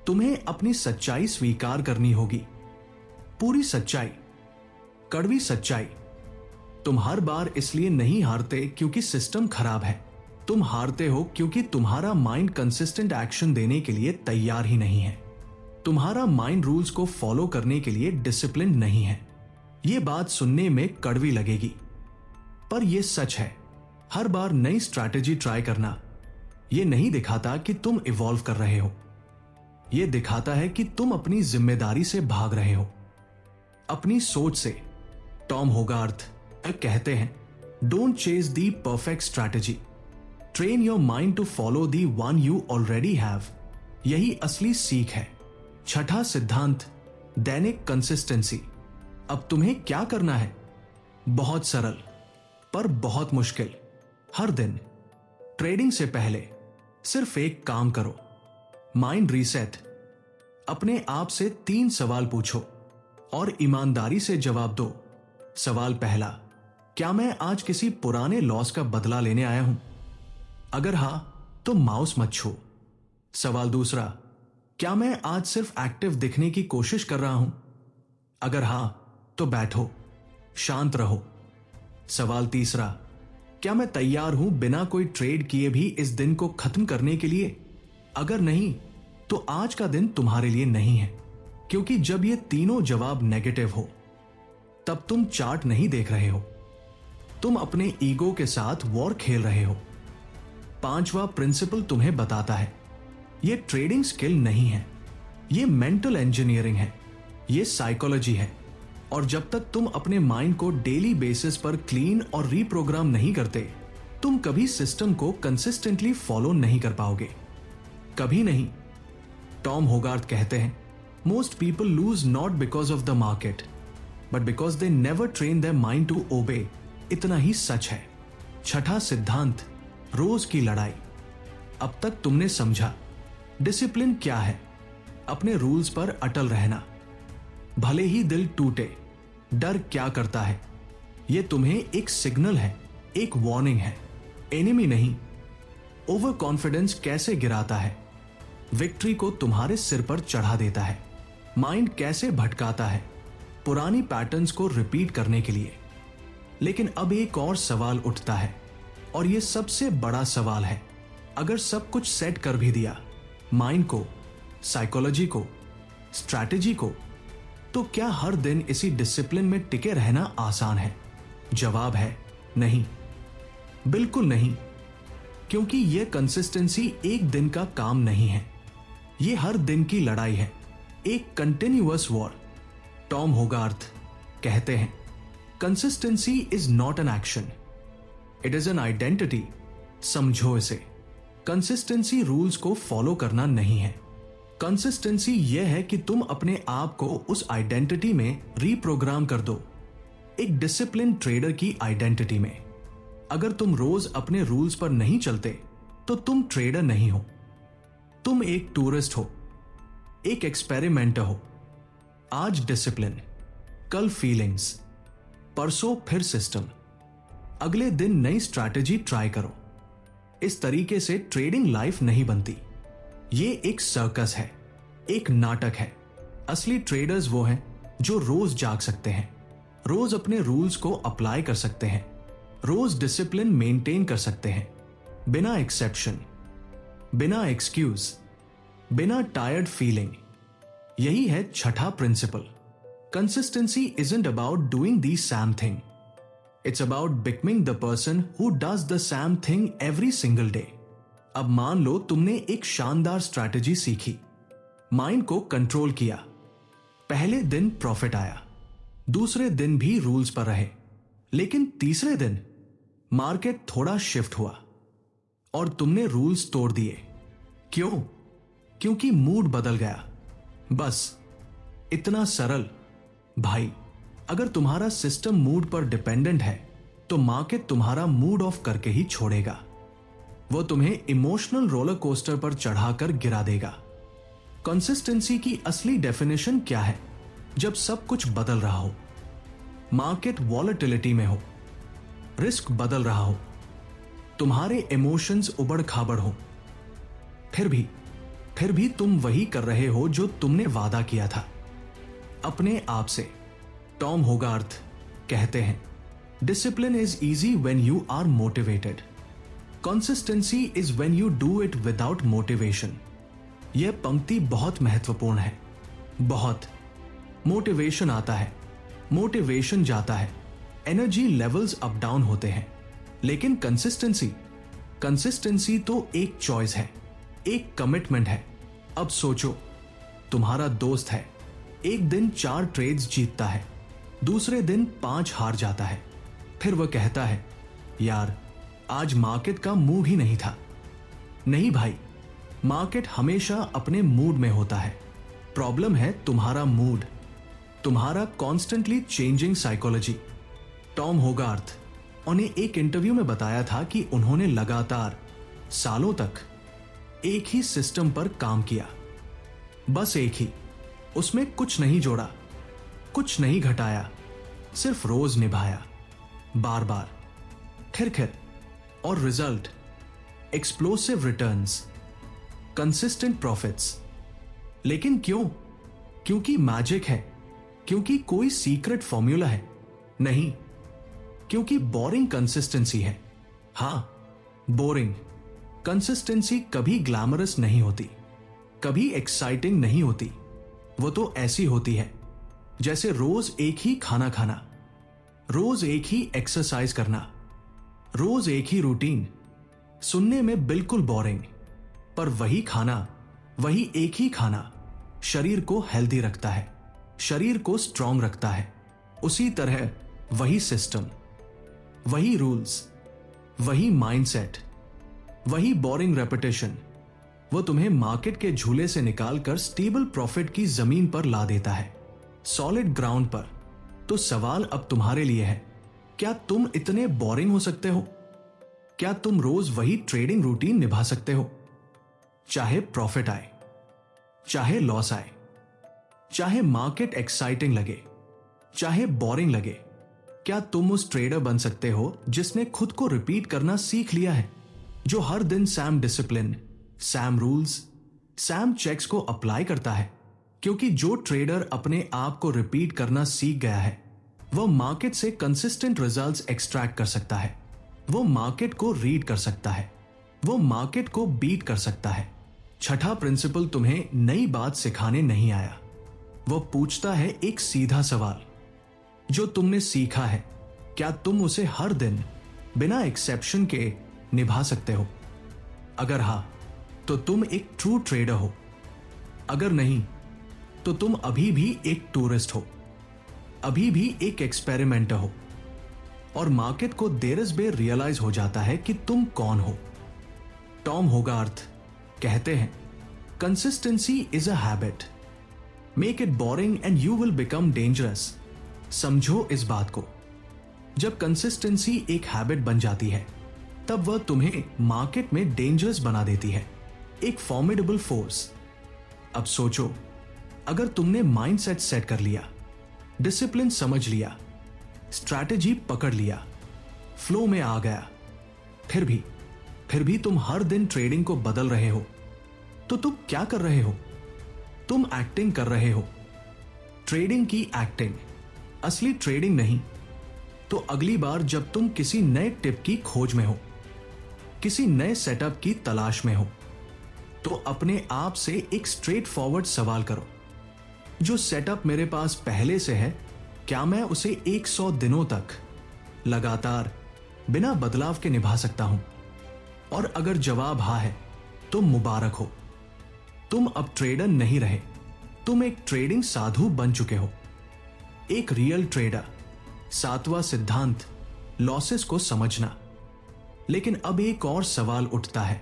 तुम्हें अपनी सच्चाई स्वीकार करनी होगी, पूरी सच्चाई, कड़वी सच्चाई। तुम हर बार इसलिए नहीं हारते क्योंकि सिस्टम खराब है, तुम हारते हो क्योंकि तुम्हारा माइंड कंसिस्टेंट एक्शन देने के लिए तैयार ही नहीं है। तुम्हारा माइंड रूल्स को फॉलो करने के लिए डिसिप्लिन नहीं है। यह बात सुनने में कड़वी लगेगी, पर यह सच है। हर बार नई स्ट्रैटेजी ट्राई करना यह नहीं दिखाता कि तुम इवॉल्व कर रहे हो, यह दिखाता है कि तुम अपनी जिम्मेदारी से भाग रहे हो, अपनी सोच से। टॉम होगार्थ कहते हैं, don't chase the perfect strategy, train your mind to follow the one you already have. यही असली सीख है। छठा सिद्धांत, दैनिक कंसिस्टेंसी। अब तुम्हें क्या करना है? बहुत सरल पर बहुत मुश्किल। हर दिन ट्रेडिंग से पहले सिर्फ एक काम करो, माइंड रीसेट। अपने आप से 3 सवाल पूछो और ईमानदारी से जवाब दो। सवाल पहला, क्या मैं आज किसी पुराने लॉस का बदला लेने आया हूं? अगर हां, तो माउस मत छू। सवाल दूसरा, क्या मैं आज सिर्फ एक्टिव दिखने की कोशिश कर रहा हूं? अगर हां, तो बैठो, शांत रहो। सवाल तीसरा, क्या मैं तैयार हूं बिना कोई ट्रेड किए भी इस दिन को खत्म करने के लिए? अगर नहीं, तो आज का दिन तुम्हारे लिए नहीं है, क्योंकि जब ये तीनों जवाब नेगेटिव हो, तब तुम चार्ट नहीं देख रहे हो, तुम अपने ईगो के साथ वॉर खेल रहे हो। 5वां प्रिंसिपल तुम्हें बताता है, यह ट्रेडिंग स्किल नहीं है, यह मेंटल इंजीनियरिंग है, यह साइकोलॉजी है। और जब तक तुम अपने माइंड को डेली बेसिस पर क्लीन और रीप्रोग्राम नहीं करते, तुम कभी सिस्टम को कंसिस्टेंटली फॉलो नहीं कर पाओगे, कभी नहीं। टॉम होगार्थ कहते हैं, most people lose not because of the market but because they never train their mind to obey. इतना ही सच है। छठा सिद्धांत, रोज की लड़ाई। अब तक तुमने समझा डिसिप्लिन क्या है, अपने रूल्स पर अटल रहना, भले ही दिल टूटे। डर क्या करता है? यह तुम्हें एक सिग्नल है, एक वार्निंग है, एनिमी नहीं। ओवर कॉन्फिडेंस कैसे गिराता है? विक्ट्री को तुम्हारे सिर पर चढ़ा देता है। माइंड कैसे भटकाता है? पुरानी पैटर्न्स को रिपीट करने के लिए। लेकिन अब एक और सवाल उठता है, और यह सबसे बड़ा सवाल है। अगर सब कुछ सेट कर भी दिया, माइंड को, साइकोलॉजी को, स्ट्रैटेजी को, तो क्या हर दिन इसी डिसिप्लिन में टिके रहना आसान है? जवाब है नहीं, बिल्कुल नहीं। क्योंकि यह कंसिस्टेंसी एक दिन का काम नहीं है, यह हर दिन की लड़ाई है, एक कंटिन्यूअस वॉर। टॉम होगार्थ कहते हैं, consistency is not an action, it is an identity. समझो इसे, कंसिस्टेंसी रूल्स को फॉलो करना नहीं है। कंसिस्टेंसी यह है कि तुम अपने आप को उस आइडेंटिटी में रीप्रोग्राम कर दो, एक डिसिप्लिन ट्रेडर की आइडेंटिटी में। अगर तुम रोज अपने रूल्स पर नहीं चलते, तो तुम ट्रेडर नहीं हो, तुम एक टूरिस्ट हो, एक एक्सपेरिमेंटर हो। आज डिसिप्लिन, कल फीलिंग्स, परसों फिर सिस्टम, अगले दिन नई स्ट्रैटेजी ट्राई करो। इस तरीके से ट्रेडिंग लाइफ नहीं बनती। ये एक सर्कस है, एक नाटक है। असली ट्रेडर्स वो हैं जो रोज जाग सकते हैं, रोज अपने रूल्स को अप्लाई कर सकते हैं, रोज डिसिप्लिन मेंटेन कर सकते हैं, बिना एक्सेप्शन, बिना एक्सक्यूज, बिना टायर्ड फीलिंग। यही है छठा principle. Consistency isn't about doing the same thing. It's about becoming the person who does the same thing every single day. अब मान लो तुमने एक शानदार स्ट्रैटेजी सीखी, माइंड को कंट्रोल किया, पहले दिन प्रॉफिट आया, दूसरे दिन भी रूल्स पर रहे, लेकिन तीसरे दिन मार्केट थोड़ा शिफ्ट हुआ और तुमने रूल्स तोड़ दिए। क्यों? क्योंकि मूड बदल गया। बस इतना सरल। भाई, अगर तुम्हारा सिस्टम मूड पर डिपेंडेंट है, तो मार्केट तुम्हारा मूड ऑफ करके ही छोड़ेगा। वो तुम्हें इमोशनल रोलर कोस्टर पर चढ़ाकर गिरा देगा। कंसिस्टेंसी की असली डेफिनेशन क्या है? जब सब कुछ बदल रहा हो, मार्केट वॉलेटिलिटी में हो, रिस्क बदल रहा हो, तुम्हारे इमोशंस उबड़ खाबड़ हो, फिर भी फिर भी तुम वही कर रहे हो जो तुमने वादा किया था अपने आप से। टॉम होगार्थ कहते हैं, discipline is easy when you are motivated, consistency is when you do it without motivation. यह पंक्ति बहुत महत्वपूर्ण है। बहुत मोटिवेशन आता है, मोटिवेशन जाता है, एनर्जी लेवल्स अप डाउन होते हैं, लेकिन कंसिस्टेंसी तो एक चॉइस है, एक कमिटमेंट है। अब सोचो, तुम्हारा दोस्त है, एक दिन 4 ट्रेड्स जीतता है, दूसरे दिन 5 हार जाता है। फिर वह कहता है, यार आज मार्केट का मूड ही नहीं था। नहीं भाई, मार्केट हमेशा अपने मूड में होता है। प्रॉब्लम है तुम्हारा मूड, तुम्हारा कॉन्स्टेंटली चेंजिंग साइकोलॉजी। टॉम होगार्थ ने एक इंटरव्यू में बताया था कि उन्होंने लगातार सालों तक एक ही सिस्टम पर काम किया, बस एक ही, उसमें कुछ नहीं जोड़ा, कुछ नहीं घटाया, सिर्फ रोज निभाया, बार बार, खिर और result, explosive returns, consistent profits. लेकिन क्यों? क्योंकि मैजिक है, क्योंकि कोई सीक्रेट फॉर्मूला है? नहीं, क्योंकि बोरिंग कंसिस्टेंसी है। हां, बोरिंग कंसिस्टेंसी कभी ग्लैमरस नहीं होती, कभी एक्साइटिंग नहीं होती। वो तो ऐसी होती है जैसे रोज एक ही खाना खाना, रोज एक ही एक्सरसाइज करना, रोज एक ही रूटीन। सुनने में बिल्कुल बोरिंग, पर वही खाना, वही एक ही खाना शरीर को हेल्दी रखता है, शरीर को स्ट्रांग रखता है। उसी तरह वही सिस्टम, वही रूल्स, वही माइंडसेट, वही बोरिंग रेपिटेशन, वो तुम्हें मार्केट के झूले से निकालकर स्टेबल प्रॉफिट की जमीन पर ला देता है, सॉलिड ग्राउंड पर। तो सवाल अब तुम्हारे लिए है, क्या तुम इतने बोरिंग हो सकते हो? क्या तुम रोज वही ट्रेडिंग रूटीन निभा सकते हो? चाहे प्रॉफिट आए, चाहे लॉस आए, चाहे मार्केट एक्साइटिंग लगे, चाहे बोरिंग लगे, क्या तुम उस ट्रेडर बन सकते हो जिसने खुद को रिपीट करना सीख लिया है, जो हर दिन same discipline, same rules, same checks को अप्लाई करता है? क्योंकि जो ट्रेडर अपने आप को रिपीट करना सीख गया है, वह मार्केट से कंसिस्टेंट रिजल्ट्स एक्सट्रैक्ट कर सकता है, वो मार्केट को रीड कर सकता है, वो मार्केट को बीट कर सकता है। छठा प्रिंसिपल तुम्हें नई बात सिखाने नहीं आया, वो पूछता है एक सीधा सवाल, जो तुमने सीखा है क्या तुम उसे हर दिन बिना एक्सेप्शन के निभा सकते हो? अगर हां, तो तुम एक ट्रू ट्रेडर हो, अगर नहीं तो तुम अभी भी एक टूरिस्ट हो, अभी भी एक एक्सपेरिमेंटर हो, और मार्केट को देर बेर रियलाइज हो जाता है कि तुम कौन हो। टॉम होगार्थ कहते हैं, consistency is a habit, make it boring and you will become dangerous. समझो इस बात को, जब कंसिस्टेंसी एक हैबिट बन जाती है, तब वह तुम्हें मार्केट में डेंजरस बना देती है, एक फॉर्मिडेबल फोर्स। अब सोचो, अगर तुमने माइंडसेट सेट कर लिया, डिसिप्लिन समझ लिया, स्ट्रैटेजी पकड़ लिया, फ्लो में आ गया, फिर भी तुम हर दिन ट्रेडिंग को बदल रहे हो, तो तुम क्या कर रहे हो? तुम एक्टिंग कर रहे हो, ट्रेडिंग की एक्टिंग, असली ट्रेडिंग नहीं। तो अगली बार जब तुम किसी नए टिप की खोज में हो, किसी नए सेटअप की तलाश में हो, तो अपने आप से एक स्ट्रेट फॉरवर्ड सवाल करो, जो सेटअप मेरे पास पहले से है, क्या मैं उसे 100 दिनों तक लगातार बिना बदलाव के निभा सकता हूं? और अगर जवाब हां है, तो मुबारक हो, तुम अब ट्रेडर नहीं रहे, तुम एक ट्रेडिंग साधु बन चुके हो, एक रियल ट्रेडर। 7वां सिद्धांत, लॉसेस को समझना। लेकिन अब एक और सवाल उठता है,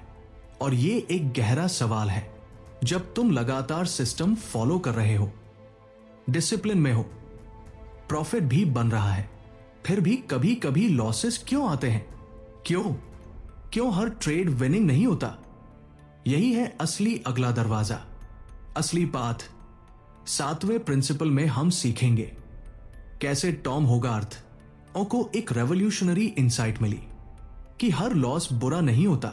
और ये एक गहरा सवाल है। जब तुम लगातार सिस्टम फॉलो कर रहे हो, डिसिप्लिन में हो, प्रॉफिट भी बन रहा है, फिर भी कभी कभी लॉसेस क्यों आते हैं? क्यों हर ट्रेड विनिंग नहीं होता? यही है असली अगला दरवाजा, असली पाथ। 7वें प्रिंसिपल में हम सीखेंगे कैसे टॉम होगार्थ को एक रेवोल्यूशनरी इंसाइट मिली कि हर लॉस बुरा नहीं होता,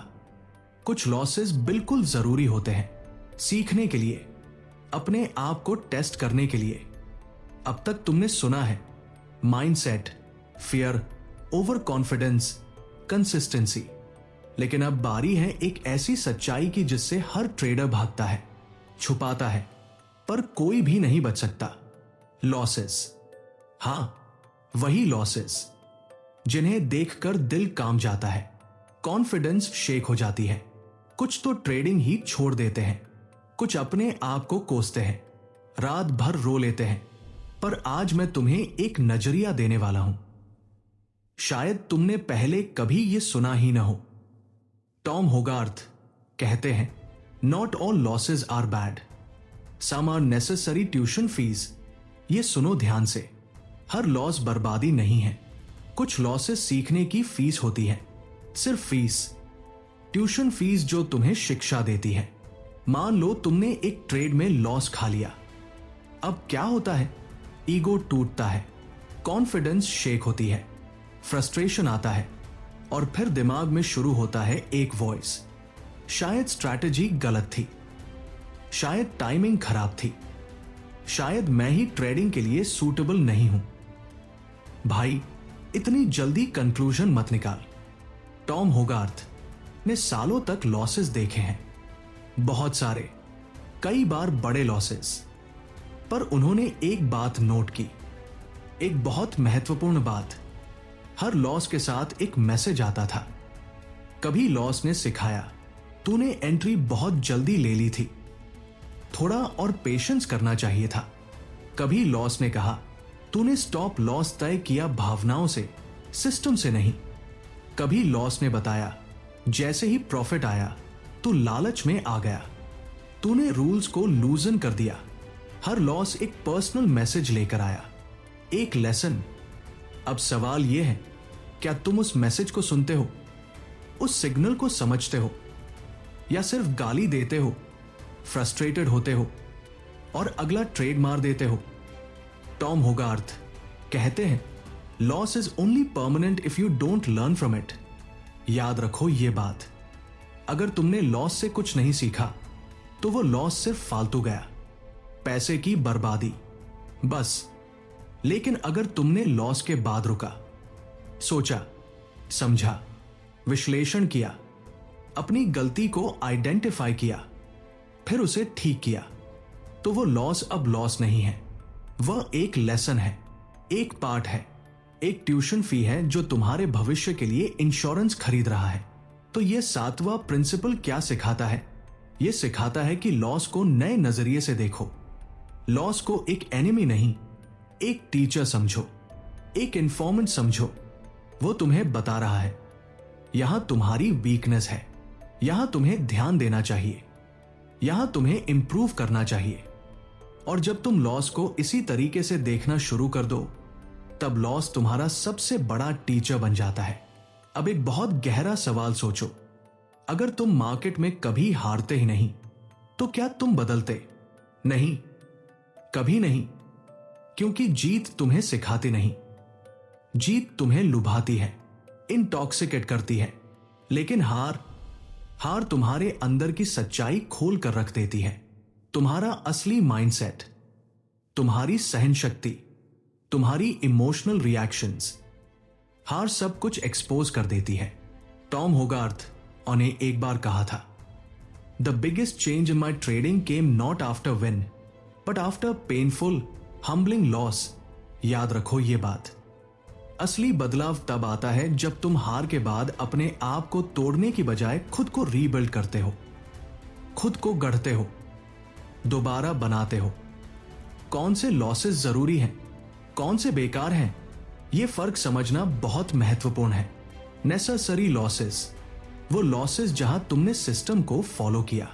कुछ लॉसेस बिल्कुल जरूरी होते हैं, सीखने के लिए, अपने आप को टेस्ट करने के लिए। अब तक तुमने सुना है mindset, fear, over confidence, consistency. लेकिन अब बारी है एक ऐसी सच्चाई की जिससे हर ट्रेडर भागता है, छुपाता है, पर कोई भी नहीं बच सकता। लॉसेस। हां, वही लॉसेस जिन्हें देखकर दिल कांप जाता है, कॉन्फिडेंस शेक हो जाती है। कुछ तो ट्रेडिंग ही छोड़ देते हैं, कुछ अपने आप को कोसते हैं, रात भर रो लेते हैं। पर आज मैं तुम्हें एक नजरिया देने वाला हूं। शायद तुमने पहले कभी यह सुना ही ना हो। टॉम होगार्थ कहते हैं, not all losses are bad, some are necessary tuition fees. ये सुनो ध्यान से, हर लॉस बर्बादी नहीं है। कुछ लॉसेस सीखने की फीस होती है, सिर्फ फीस, ट्यूशन फीस जो तुम्हें शिक्षा देती है। मान लो तुमने एक ट्रेड में लॉस खा लिया। अब क्या होता है? ईगो टूटता है, कॉन्फिडेंस शेक होती है, फ्रस्ट्रेशन आता है, और फिर दिमाग में शुरू होता है एक वॉइस, शायद स्ट्रैटेजी गलत थी, शायद टाइमिंग खराब थी, शायद मैं ही ट्रेडिंग के लिए सूटेबल नहीं हूं। भाई, इतनी जल्दी कंक्लूजन मत निकाल। टॉम होगार्थ ने सालों तक लॉसेस देखे हैं, बहुत सारे, कई बार बड़े लॉसेस। पर उन्होंने एक बात नोट की, एक बहुत महत्वपूर्ण बात। हर लॉस के साथ एक मैसेज आता था। कभी लॉस ने सिखाया, तूने एंट्री बहुत जल्दी ले ली थी, थोड़ा और पेशेंस करना चाहिए था। कभी लॉस ने कहा, तूने स्टॉप लॉस तय किया भावनाओं से, सिस्टम से नहीं। कभी लॉस ने बताया, जैसे ही प्रॉफिट आया तू लालच में आ गया, तूने रूल्स को लूजन कर दिया। हर लॉस एक पर्सनल मैसेज लेकर आया, एक लेसन। अब सवाल यह है, क्या तुम उस मैसेज को सुनते हो, उस सिग्नल को समझते हो, या सिर्फ गाली देते हो, फ्रस्ट्रेटेड होते हो और अगला ट्रेड मार देते हो? टॉम होगार्थ कहते हैं, loss is only permanent if you don't learn from it. याद रखो ये बात, अगर तुमने लॉस से कुछ नहीं सीखा तो वो लॉस सिर्फ फालतू गया, पैसे की बर्बादी, बस। लेकिन अगर तुमने लॉस के बाद रुका, सोचा, समझा, विश्लेषण किया, अपनी गलती को आइडेंटिफाई किया, फिर उसे ठीक किया, तो वो लॉस अब लॉस नहीं है, वह एक लेसन है, एक पार्ट है, एक ट्यूशन फी है जो तुम्हारे भविष्य के लिए इंश्योरेंस खरीद रहा है। तो यह 7वां प्रिंसिपल क्या सिखाता है? यह सिखाता है कि लॉस को नए नजरिए से देखो। लॉस को एक एनिमी नहीं, एक टीचर समझो, एक इन्फॉर्मेंट समझो। वो तुम्हें बता रहा है, यहां तुम्हारी वीकनेस है, यहां तुम्हें ध्यान देना चाहिए, यहां तुम्हें इंप्रूव करना चाहिए। और जब तुम लॉस को इसी तरीके से देखना शुरू कर दो, तब लॉस तुम्हारा सबसे बड़ा टीचर बन जाता है। अब एक बहुत गहरा सवाल सोचो, अगर तुम मार्केट में कभी हारते ही नहीं, तो क्या तुम बदलते? नहीं, कभी नहीं, क्योंकि जीत तुम्हें सिखाती नहीं, जीत तुम्हें लुभाती है, इंटॉक्सिकेट करती है। लेकिन हार तुम्हारे अंदर की सच्चाई खोल कर रख देती है, तुम्हारा असली माइंडसेट, तुम्हारी सहन शक्ति, तुम्हारी इमोशनल रिएक्शंस। हार सब कुछ एक्सपोज कर देती है। टॉम होगार्थ ने एक बार कहा था, the biggest change in my trading came not after win but after painful humbling loss. याद रखो ये बात, असली बदलाव तब आता है जब तुम हार के बाद अपने आप को तोड़ने की बजाय खुद को रीबिल्ड करते हो, खुद को गढ़ते हो, दोबारा बनाते हो। कौन से लॉसेस जरूरी हैं, कौन से बेकार हैं, यह फर्क समझना बहुत महत्वपूर्ण है। नेसेसरी लॉसेस, वो लॉसेस जहां तुमने सिस्टम को फॉलो किया,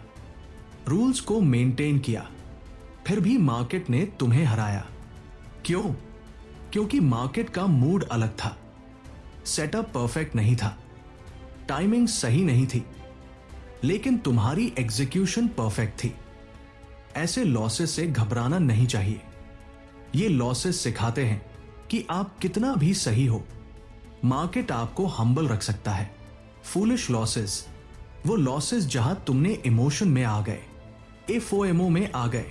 रूल्स को मेंटेन किया, फिर भी मार्केट ने तुम्हें हराया। क्यों? क्योंकि मार्केट का मूड अलग था, सेटअप परफेक्ट नहीं था, टाइमिंग सही नहीं थी, लेकिन तुम्हारी एग्जीक्यूशन परफेक्ट थी। ऐसे लॉसेस से घबराना नहीं चाहिए। ये लॉसेस सिखाते हैं कि आप कितना भी सही हो, मार्केट आपको हम्बल रख सकता है। फूलिश लॉसेस, वो लॉसेस जहां तुमने इमोशन में आ गए, एफओएमओ में आ गए,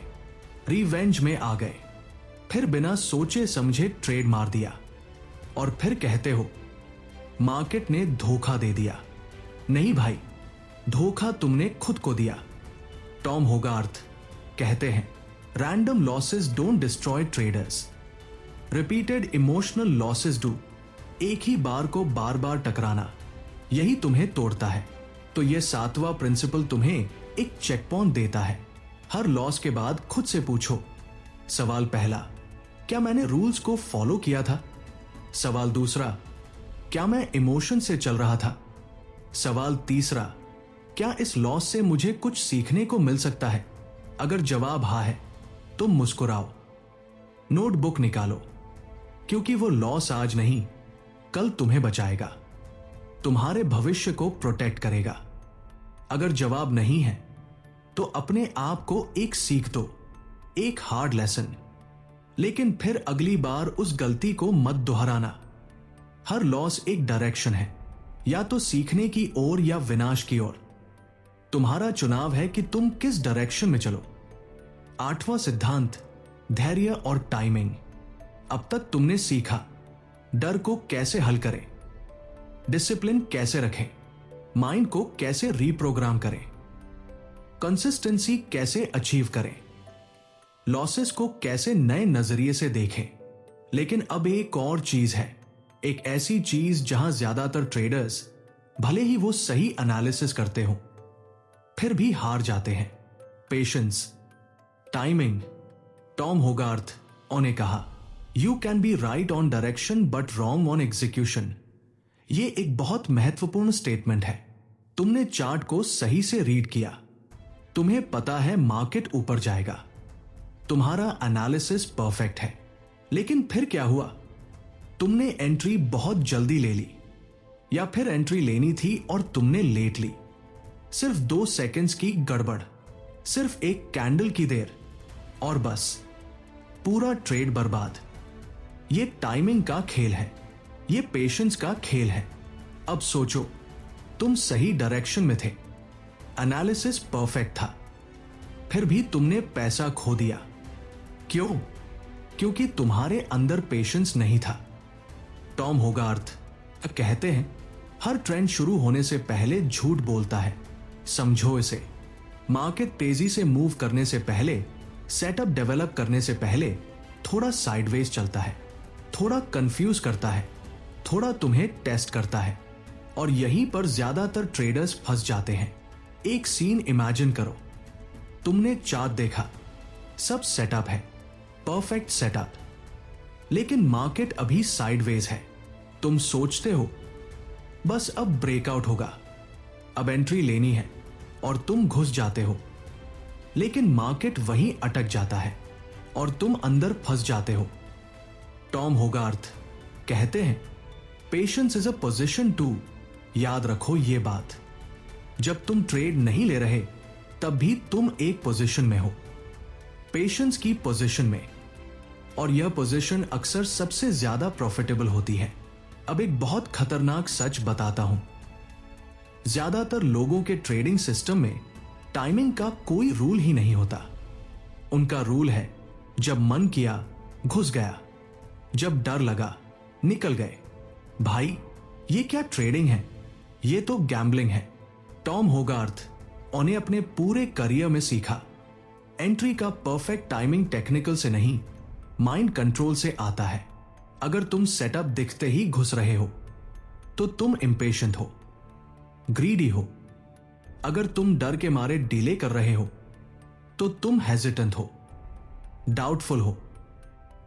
रिवेंज में आ गए, फिर बिना सोचे समझे ट्रेड मार दिया और फिर कहते हो मार्केट ने धोखा दे दिया। नहीं भाई, धोखा तुमने खुद को दिया। टॉम होगार्थ कहते हैं random losses don't destroy traders, repeated emotional losses do. एक ही बार को बार बार टकराना यही तुम्हें तोड़ता है। तो यह 7वां प्रिंसिपल तुम्हें एक चेक पॉइंट देता है। हर लॉस के बाद खुद से पूछो, सवाल पहला, क्या मैंने रूल्स को फॉलो किया था? सवाल दूसरा, क्या मैं इमोशन से चल रहा था? सवाल तीसरा, क्या इस लॉस से मुझे कुछ सीखने को मिल सकता है? अगर जवाब हाँ है तो मुस्कुराओ, नोटबुक निकालो, क्योंकि वो लॉस आज नहीं कल तुम्हें बचाएगा, तुम्हारे भविष्य को प्रोटेक्ट करेगा। अगर जवाब नहीं है तो अपने आप को एक सीख दो, एक हार्ड लेसन, लेकिन फिर अगली बार उस गलती को मत दोहराना। हर लॉस एक डायरेक्शन है, या तो सीखने की ओर या विनाश की ओर। तुम्हारा चुनाव है कि तुम किस डायरेक्शन में चलो। 8वां सिद्धांत, धैर्य और टाइमिंग। अब तक तुमने सीखा डर को कैसे हल करें, डिसिप्लिन कैसे रखें, माइंड को कैसे रीप्रोग्राम करें, कंसिस्टेंसी कैसे अचीव करें, लॉसेस को कैसे नए नजरिए से देखें। लेकिन अब एक और चीज है, एक ऐसी चीज जहां ज्यादातर ट्रेडर्स भले ही वो सही एनालिसिस करते हो फिर भी हार जाते हैं। Patience, timing. टॉम होगार्थ ने कहा, you can be right on direction but wrong on execution. ये एक बहुत महत्वपूर्ण स्टेटमेंट है। तुमने चार्ट को सही से रीड किया, तुम्हें पता है मार्केट ऊपर जाएगा, तुम्हारा एनालिसिस परफेक्ट है, लेकिन फिर क्या हुआ? तुमने एंट्री बहुत जल्दी ले ली, या फिर एंट्री लेनी थी और तुमने लेट ली। सिर्फ 2 सेकंड्स की गड़बड़, सिर्फ एक कैंडल की देर, और बस पूरा ट्रेड बर्बाद। ये टाइमिंग का खेल है, ये पेशेंस का खेल है। अब सोचो, तुम सही डायरेक्शन में थे, एनालिसिस परफेक्ट था, फिर भी तुमने पैसा खो दिया। क्यों? क्योंकि तुम्हारे अंदर पेशेंस नहीं था। टॉम होगार्थ कहते हैं हर ट्रेंड शुरू होने से पहले झूठ बोलता है। समझो इसे, मार्केट तेजी से मूव करने से पहले, सेटअप डेवलप करने से पहले थोड़ा साइडवेज चलता है, थोड़ा कंफ्यूज करता है, थोड़ा तुम्हें टेस्ट करता है, और यहीं पर ज्यादातर ट्रेडर्स फंस जाते हैं। एक सीन इमेजिन करो, तुमने चार्ट देखा, सब सेटअप है, परफेक्ट सेटअप, लेकिन मार्केट अभी साइडवेज है। तुम सोचते हो बस अब ब्रेकआउट होगा, अब एंट्री लेनी है, और तुम घुस जाते हो, लेकिन मार्केट वहीं अटक जाता है और तुम अंदर फंस जाते हो। टॉम होगार्थ कहते हैं patience is a position too. याद रखो ये बात, जब तुम ट्रेड नहीं ले रहे तब भी तुम एक पोजीशन में हो, पेशेंस की पोजीशन में, और यह पोजीशन अक्सर सबसे ज्यादा प्रॉफिटेबल होती है। अब एक बहुत खतरनाक सच बताता हूं, ज्यादातर लोगों के ट्रेडिंग सिस्टम में टाइमिंग का कोई रूल ही नहीं होता। उनका रूल है जब मन किया घुस गया, जब डर लगा निकल गए। भाई, ये क्या ट्रेडिंग है? ये तो गैम्बलिंग है। टॉम होगार्थ ने अपने पूरे करियर में सीखा, एंट्री का परफेक्ट टाइमिंग टेक्निकल से नहीं, माइंड कंट्रोल से आता है। अगर तुम सेटअप दिखते ही घुस रहे हो तो तुम इंपेशेंट हो, ग्रीडी हो। अगर तुम डर के मारे डिले कर रहे हो तो तुम हेजिटेंट हो, डाउटफुल हो।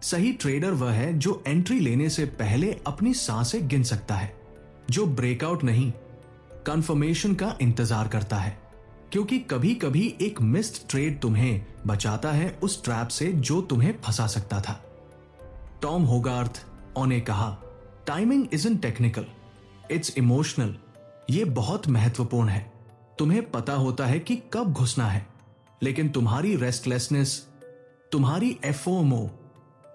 सही ट्रेडर वह है जो एंट्री लेने से पहले अपनी सांसें गिन सकता है, जो ब्रेकआउट नहीं कंफर्मेशन का इंतजार करता है, क्योंकि कभी कभी एक मिस्ड ट्रेड तुम्हें बचाता है उस ट्रैप से जो तुम्हें फंसा सकता था। टॉम होगार्थ ने कहा, timing isn't technical, it's emotional. यह बहुत महत्वपूर्ण है। तुम्हें पता होता है कि कब घुसना है, लेकिन तुम्हारी रेस्टलेसनेस, तुम्हारी एफओएमओ,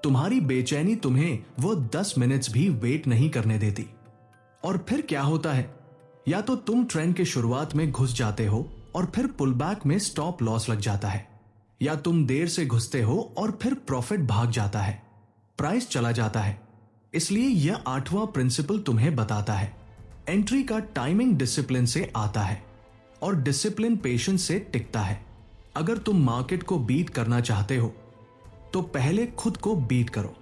तुम्हारी बेचैनी तुम्हें वो 10 मिनट्स भी वेट नहीं करने देती। और फिर क्या होता है? या तो तुम ट्रेंड के शुरुआत में घुस जाते हो और फिर पुल बैक में स्टॉप लॉस लग जाता है, या तुम देर से घुसते हो और फिर प्रॉफिट भाग जाता है, प्राइस चला जाता है। इसलिए यह 8वां प्रिंसिपल तुम्हें बताता है, एंट्री का टाइमिंग डिसिप्लिन से आता है और डिसिप्लिन पेशेंस से टिकता है। अगर तुम मार्केट को बीट करना चाहते हो तो पहले खुद को बीट करो।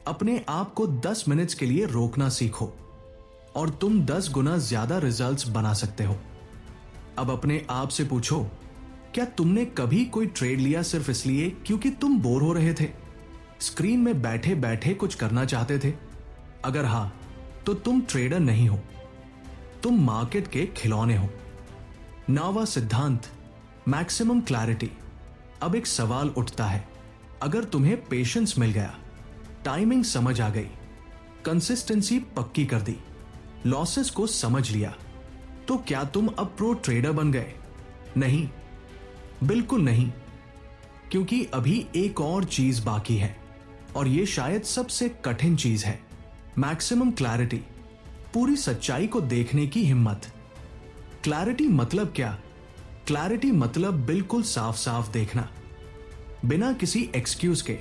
अपने आप को 10 मिनट्स के लिए रोकना सीखो और तुम 10 गुना ज्यादा रिजल्ट्स बना सकते हो। अब अपने आप से पूछो, क्या तुमने कभी कोई ट्रेड लिया सिर्फ इसलिए क्योंकि तुम बोर हो रहे थे, स्क्रीन में बैठे बैठे कुछ करना चाहते थे? अगर हां, तो तुम ट्रेडर नहीं हो, तुम मार्केट के खिलौने हो। 9वां सिद्धांत, मैक्सिमम क्लैरिटी। अब एक सवाल उठता है, अगर तुम्हें पेशेंस मिल गया, टाइमिंग समझ आ गई, कंसिस्टेंसी पक्की कर दी, लॉसेस को समझ लिया, तो क्या तुम अब प्रो ट्रेडर बन गए? नहीं, बिल्कुल नहीं, क्योंकि अभी एक और चीज बाकी है और यह शायद सबसे कठिन चीज है, मैक्सिमम क्लैरिटी, पूरी सच्चाई को देखने की हिम्मत। क्लैरिटी मतलब क्या? क्लैरिटी मतलब बिल्कुल साफ साफ देखना, बिना किसी एक्सक्यूज के,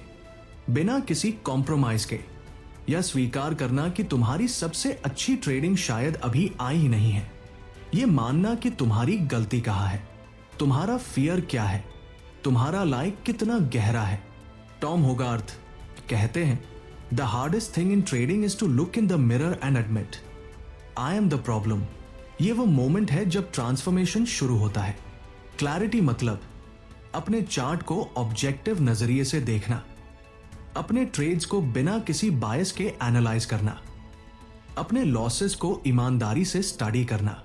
बिना किसी कॉम्प्रोमाइज के, या स्वीकार करना कि तुम्हारी सबसे अच्छी ट्रेडिंग शायद अभी आई ही नहीं है। यह मानना कि तुम्हारी गलती कहाँ है, तुम्हारा फियर क्या है, तुम्हारा लाइक कितना गहरा है। टॉम होगार्थ कहते हैं, the hardest thing in trading is to look in the mirror and admit I am the problem. यह वो मोमेंट है जब ट्रांसफॉर्मेशन शुरू होता है। क्लैरिटी मतलब अपने चार्ट को ऑब्जेक्टिव नजरिए से देखना, अपने ट्रेड्स को बिना किसी बायस के एनालाइज करना, अपने लॉसेस को ईमानदारी से स्टडी करना,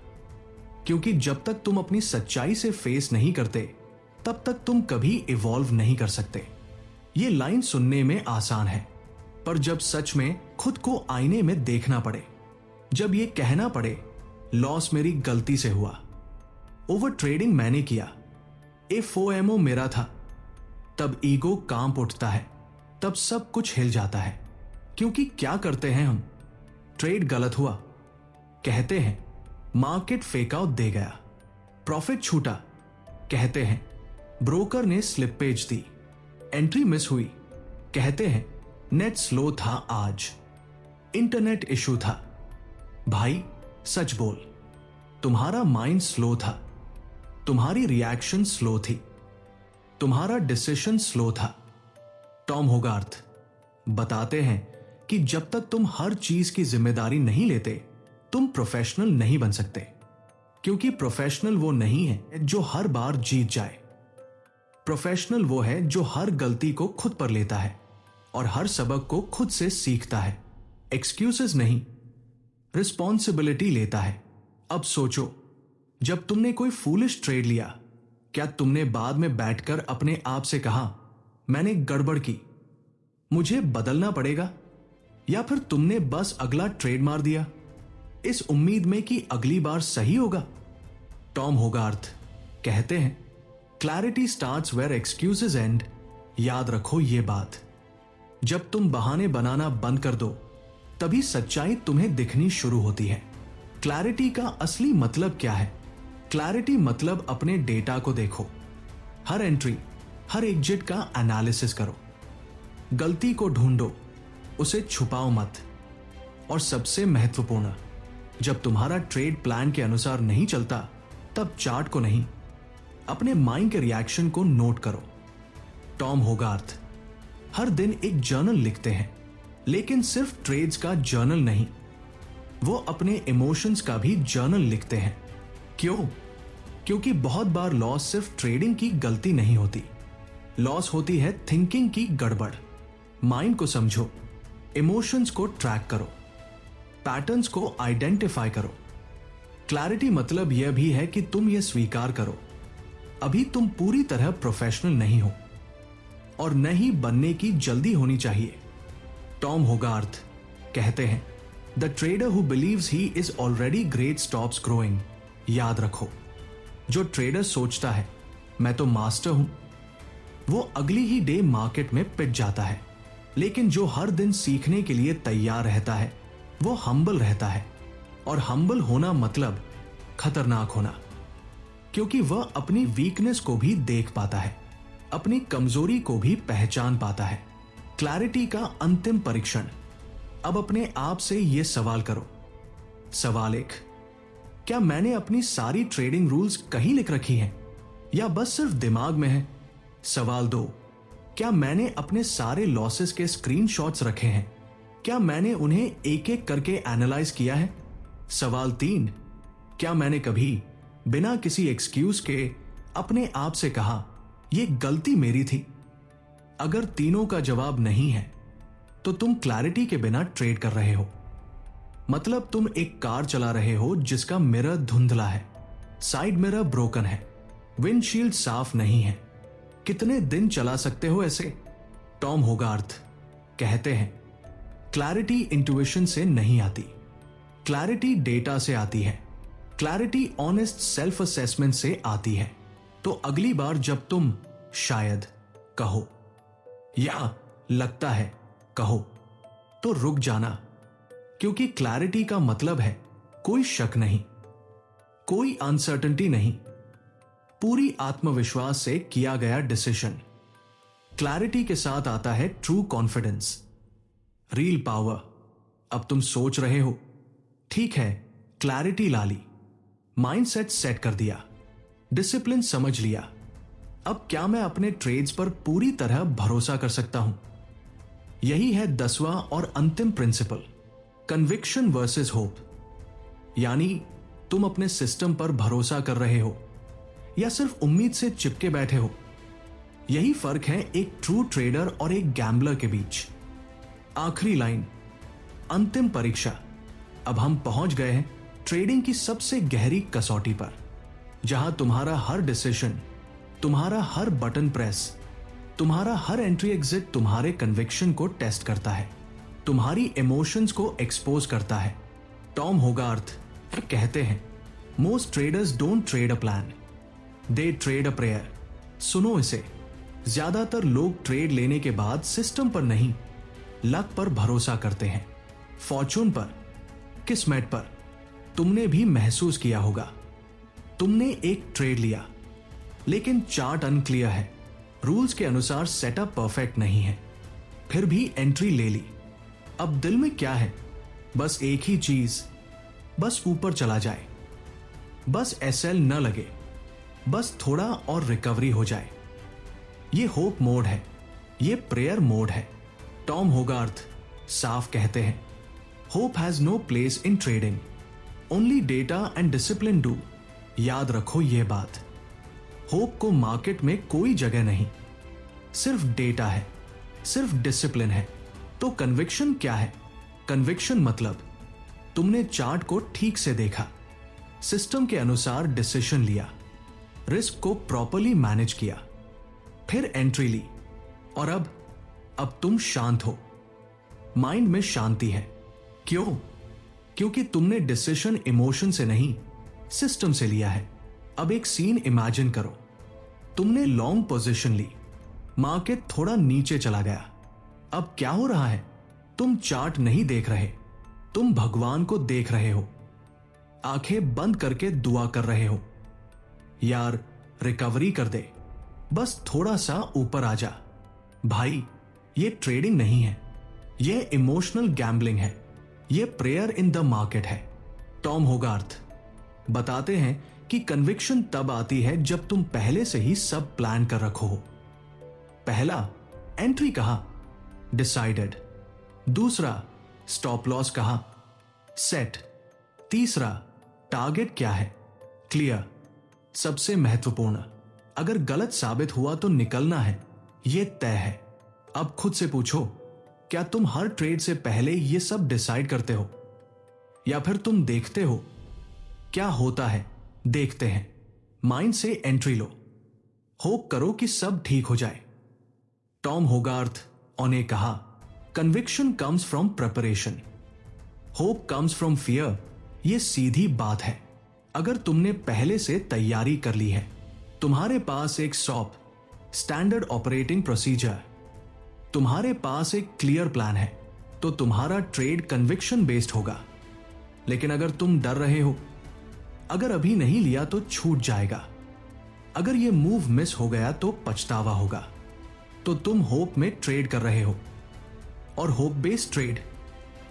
क्योंकि जब तक तुम अपनी सच्चाई से फेस नहीं करते तब तक तुम कभी इवॉल्व नहीं कर सकते। ये लाइन सुनने में आसान है, पर जब सच में खुद को आईने में देखना पड़े, जब ये कहना पड़े लॉस मेरी गलती से हुआ, ओवर ट्रेडिंग मैंने किया, FOMO मेरा था, तब ईगो कांप उठता है, तब सब कुछ हिल जाता है। क्योंकि क्या करते हैं हम? ट्रेड गलत हुआ, कहते हैं मार्केट फेकआउट दे गया, प्रॉफिट छूटा, कहते हैं ब्रोकर ने स्लिपेज दी, एंट्री मिस हुई, कहते हैं नेट स्लो था, आज इंटरनेट इशू था। भाई सच बोल, तुम्हारा माइंड स्लो था, तुम्हारी रिएक्शन स्लो थी, तुम्हारा डिसीजन स्लो था। टॉम होगार्थ बताते हैं कि जब तक तुम हर चीज की जिम्मेदारी नहीं लेते, तुम प्रोफेशनल नहीं बन सकते, क्योंकि प्रोफेशनल वो नहीं है जो हर बार जीत जाए। प्रोफेशनल वो है जो हर गलती को खुद पर लेता है और हर सबक को खुद से सीखता है, एक्सक्यूजेस नहीं, रिस्पॉन्सिबिलिटी लेता है। अब सोचो, जब तुमने कोई फूलिश ट्रेड लिया, क्या तुमने बाद में बैठकर अपने आप से कहा मैंने गड़बड़ की, मुझे बदलना पड़ेगा? या फिर तुमने बस अगला ट्रेड मार दिया इस उम्मीद में कि अगली बार सही होगा? टॉम होगार्थ कहते हैं, clarity starts where excuses end. याद रखो ये बात, जब तुम बहाने बनाना बंद कर दो, तभी सच्चाई तुम्हें दिखनी शुरू होती है। क्लैरिटी का असली मतलब क्या है? क्लैरिटी मतलब अपने डेटा को देखो, हर एंट्री, हर एग्जिट का एनालिसिस करो, गलती को ढूंढो, उसे छुपाओ मत, और सबसे महत्वपूर्ण, जब तुम्हारा ट्रेड प्लान के अनुसार नहीं चलता, तब चार्ट को नहीं, अपने माइंड के रिएक्शन को नोट करो। टॉम होगार्थ हर दिन एक जर्नल लिखते हैं, लेकिन सिर्फ ट्रेड्स का जर्नल नहीं, वो अपने इमोशंस का भी जर्नल लिखते हैं। क्यों? क्योंकि बहुत बार लॉस सिर्फ ट्रेडिंग की गलती नहीं होती, लॉस होती है थिंकिंग की गड़बड़। माइंड को समझो, इमोशंस को ट्रैक करो, पैटर्न्स को आइडेंटिफाई करो। क्लैरिटी मतलब यह भी है कि तुम यह स्वीकार करो, अभी तुम पूरी तरह प्रोफेशनल नहीं हो और नहीं बनने की जल्दी होनी चाहिए। टॉम होगार्थ कहते हैं, the trader who believes he is already great stops growing. याद रखो, जो ट्रेडर सोचता है मैं तो मास्टर हूं, वो अगली ही डे मार्केट में पिट जाता है। लेकिन जो हर दिन सीखने के लिए तैयार रहता है, वो हम्बल रहता है। और हम्बल होना मतलब खतरनाक होना, क्योंकि वह अपनी वीकनेस को भी देख पाता है, अपनी कमजोरी को भी पहचान पाता है। क्लैरिटी का अंतिम परीक्षण। अब अपने आप से यह सवाल करो। सवाल 1, क्या मैंने अपनी सारी ट्रेडिंग रूल्स कहीं लिख रखी हैं या बस सिर्फ दिमाग में है? सवाल 2, क्या मैंने अपने सारे लॉसेस के स्क्रीनशॉट्स रखे हैं? क्या मैंने उन्हें एक एक करके एनालाइज किया है? सवाल 3, क्या मैंने कभी बिना किसी एक्सक्यूज के अपने आप से कहा यह गलती मेरी थी? अगर तीनों का जवाब नहीं है तो तुम क्लैरिटी के बिना ट्रेड कर रहे हो। मतलब तुम एक कार चला रहे हो जिसका मिरर धुंधला है, साइड मिरर ब्रोकन है, विंडशील्ड साफ नहीं है। कितने दिन चला सकते हो ऐसे? टॉम होगार्थ कहते हैं, क्लैरिटी इंट्यूशन से नहीं आती, क्लैरिटी डेटा से आती है, क्लैरिटी ऑनेस्ट सेल्फ असेसमेंट से आती है। तो अगली बार जब तुम शायद कहो या लगता है कहो तो रुक जाना, क्योंकि क्लैरिटी का मतलब है कोई शक नहीं, कोई अनसर्टेनिटी नहीं, पूरी आत्मविश्वास से किया गया डिसीजन। क्लैरिटी के साथ आता है ट्रू कॉन्फिडेंस, रियल पावर। अब तुम सोच रहे हो, ठीक है, क्लैरिटी ला ली, माइंडसेट सेट कर दिया, डिसिप्लिन समझ लिया, अब क्या मैं अपने ट्रेड्स पर पूरी तरह भरोसा कर सकता हूं? यही है 10वां और अंतिम प्रिंसिपल, कन्विक्शन वर्सेस होप। यानी तुम अपने सिस्टम पर भरोसा कर रहे हो या सिर्फ उम्मीद से चिपके बैठे हो। यही फर्क है एक ट्रू ट्रेडर और एक गैम्बलर के बीच। आखिरी लाइन, अंतिम परीक्षा। अब हम पहुंच गए हैं ट्रेडिंग की सबसे गहरी कसौटी पर, जहां तुम्हारा हर डिसीजन, तुम्हारा हर बटन प्रेस, तुम्हारा हर एंट्री एग्जिट तुम्हारे कन्विक्शन को टेस्ट करता है, तुम्हारी इमोशंस को एक्सपोज करता है। टॉम होगार्थ कहते हैं, most traders don't trade a plan, they trade a prayer. सुनो इसे, ज्यादातर लोग ट्रेड लेने के बाद सिस्टम पर नहीं, लक पर भरोसा करते हैं, फॉर्चून पर, किस्मत पर। तुमने भी महसूस किया होगा, तुमने एक ट्रेड लिया लेकिन चार्ट अनक्लियर है, रूल्स के अनुसार सेटअप परफेक्ट नहीं है, फिर भी एंट्री ले ली। अब दिल में क्या है? बस एक ही चीज, बस ऊपर चला जाए, बस एसएल न लगे, बस थोड़ा और रिकवरी हो जाए। ये होप मोड है, ये प्रेयर मोड है। टॉम होगार्थ साफ कहते हैं, hope has no place in trading, only data and discipline do. याद रखो यह बात, होप को मार्केट में कोई जगह नहीं, सिर्फ डेटा है, सिर्फ डिसिप्लिन है। तो कन्विक्शन क्या है? कन्विक्शन मतलब तुमने चार्ट को ठीक से देखा, सिस्टम के अनुसार डिसीजन लिया, रिस्क को प्रॉपर्ली मैनेज किया, फिर एंट्री ली, और अब तुम शांत हो, माइंड में शांति है। क्यों? क्योंकि तुमने डिसीजन इमोशन से नहीं, सिस्टम से लिया है। अब एक सीन इमेजिन करो, तुमने लॉन्ग पोजीशन ली, मार्केट थोड़ा नीचे चला गया। अब क्या हो रहा है? तुम चार्ट नहीं देख रहे, तुम भगवान को देख रहे हो, आंखें बंद करके दुआ कर रहे हो, यार रिकवरी कर दे, बस थोड़ा सा ऊपर आ जा। भाई, ये ट्रेडिंग नहीं है, ये इमोशनल गैम्बलिंग है, ये प्रेयर इन द मार्केट है। टॉम होगार्थ बताते हैं कि कन्विक्शन तब आती है जब तुम पहले से ही सब प्लान कर रखो हो। पहला, एंट्री कहा, डिसाइडेड। दूसरा, स्टॉप लॉस कहा, सेट। तीसरा, टारगेट क्या है, क्लियर। सबसे महत्वपूर्ण, अगर गलत साबित हुआ तो निकलना है, यह तय है। अब खुद से पूछो, क्या तुम हर ट्रेड से पहले यह सब डिसाइड करते हो, या फिर तुम देखते हो? क्या होता है देखते हैं, माइंड से एंट्री लो, होप करो कि सब ठीक हो जाए। टॉम होगार्थ ने कहा, conviction comes from preparation, hope comes from fear. यह सीधी बात है। अगर तुमने पहले से तैयारी कर ली है, तुम्हारे पास एक सॉप, स्टैंडर्ड ऑपरेटिंग प्रोसीजर, तुम्हारे पास एक क्लियर प्लान है, तो तुम्हारा ट्रेड कन्विक्शन बेस्ड होगा। लेकिन अगर तुम डर रहे हो, अगर अभी नहीं लिया तो छूट जाएगा, अगर ये मूव मिस हो गया तो पछतावा होगा। तो तुम होप में ट्रेड कर रहे हो, और होप बेस्ड ट्रेड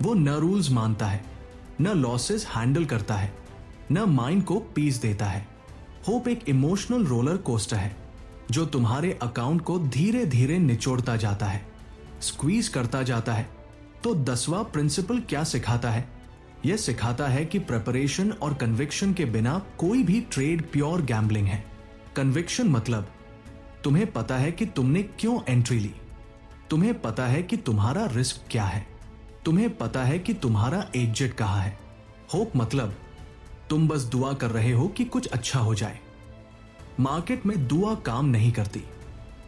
वो न रूल्स मानता है, न लॉसेस हैंडल करता है, न माइंड को पीस देता है। होप एक इमोशनल रोलर कोस्टर है जो तुम्हारे अकाउंट को धीरे धीरे निचोड़ता जाता है, स्क्वीज करता जाता है। तो 10वां प्रिंसिपल क्या सिखाता है? यह सिखाता है कि प्रिपरेशन और कन्विक्शन के बिना कोई भी ट्रेड प्योर गैम्बलिंग है। कन्विक्शन मतलब तुम्हें पता है कि तुमने क्यों एंट्री ली, तुम्हें पता है कि तुम्हारा रिस्क क्या है, तुम्हें पता है कि तुम्हारा एग्जिट कहां है। होप मतलब तुम बस दुआ कर रहे हो कि कुछ अच्छा हो जाए। मार्केट में दुआ काम नहीं करती।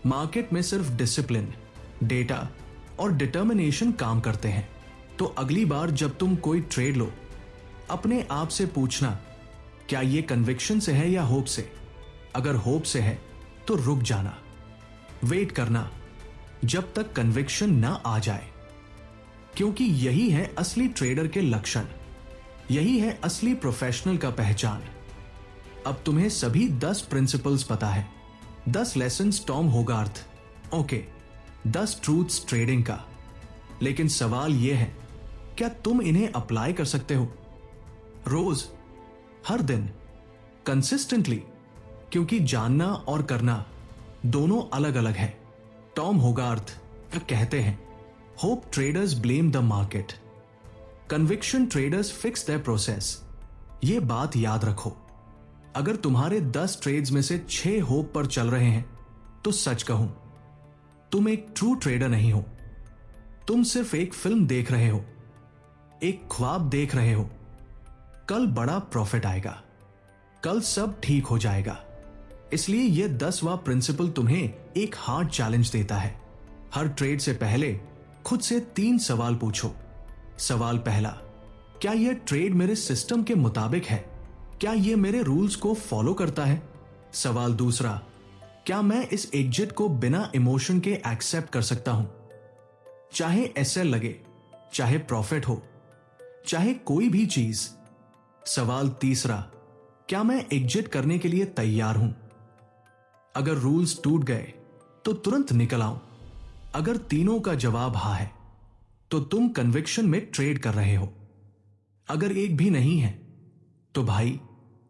मार्केट में सिर्फ डिसिप्लिन, डेटा और डिटर्मिनेशन काम करते हैं। तो अगली बार जब तुम कोई ट्रेड लो, अपने आप से पूछना, क्या यह कन्विक्शन से है या होप से? अगर होप से है तो रुक जाना, वेट करना जब तक कन्विक्शन ना आ जाए, क्योंकि यही है असली ट्रेडर के लक्षण, यही है असली प्रोफेशनल का पहचान। अब तुम्हें सभी 10 प्रिंसिपल्स पता है, 10 lessons Tom होगार्थ, okay, 10 truths trading का। लेकिन सवाल यह है, क्या तुम इन्हें अप्लाई कर सकते हो रोज, हर दिन, कंसिस्टेंटली? क्योंकि जानना और करना दोनों अलग अलग है। टॉम होगार्थ कहते हैं, hope traders blame the market, conviction traders fix their process. यह बात याद रखो। अगर तुम्हारे 10 ट्रेड्स में से 6 होप पर चल रहे हैं तो सच कहूं, तुम एक ट्रू ट्रेडर नहीं हो। तुम सिर्फ एक फिल्म देख रहे हो, एक ख्वाब देख रहे हो। कल बड़ा प्रॉफिट आएगा, कल सब ठीक हो जाएगा। इसलिए यह 10वां प्रिंसिपल तुम्हें एक हार्ड चैलेंज देता है। हर ट्रेड से पहले खुद से 3 सवाल पूछो। सवाल पहला, क्या यह ट्रेड मेरे सिस्टम के मुताबिक है? क्या यह मेरे रूल्स को फॉलो करता है? सवाल दूसरा, क्या मैं इस एग्जिट को बिना इमोशन के एक्सेप्ट कर सकता हूं, चाहे एसएल लगे, चाहे प्रॉफिट हो, चाहे कोई भी चीज? सवाल तीसरा, क्या मैं एग्जिट करने के लिए तैयार हूं? अगर रूल्स टूट गए तो तुरंत निकल आओ। अगर तीनों का जवाब हां है तो तुम कन्विक्शन में ट्रेड कर रहे हो। अगर एक भी नहीं है तो भाई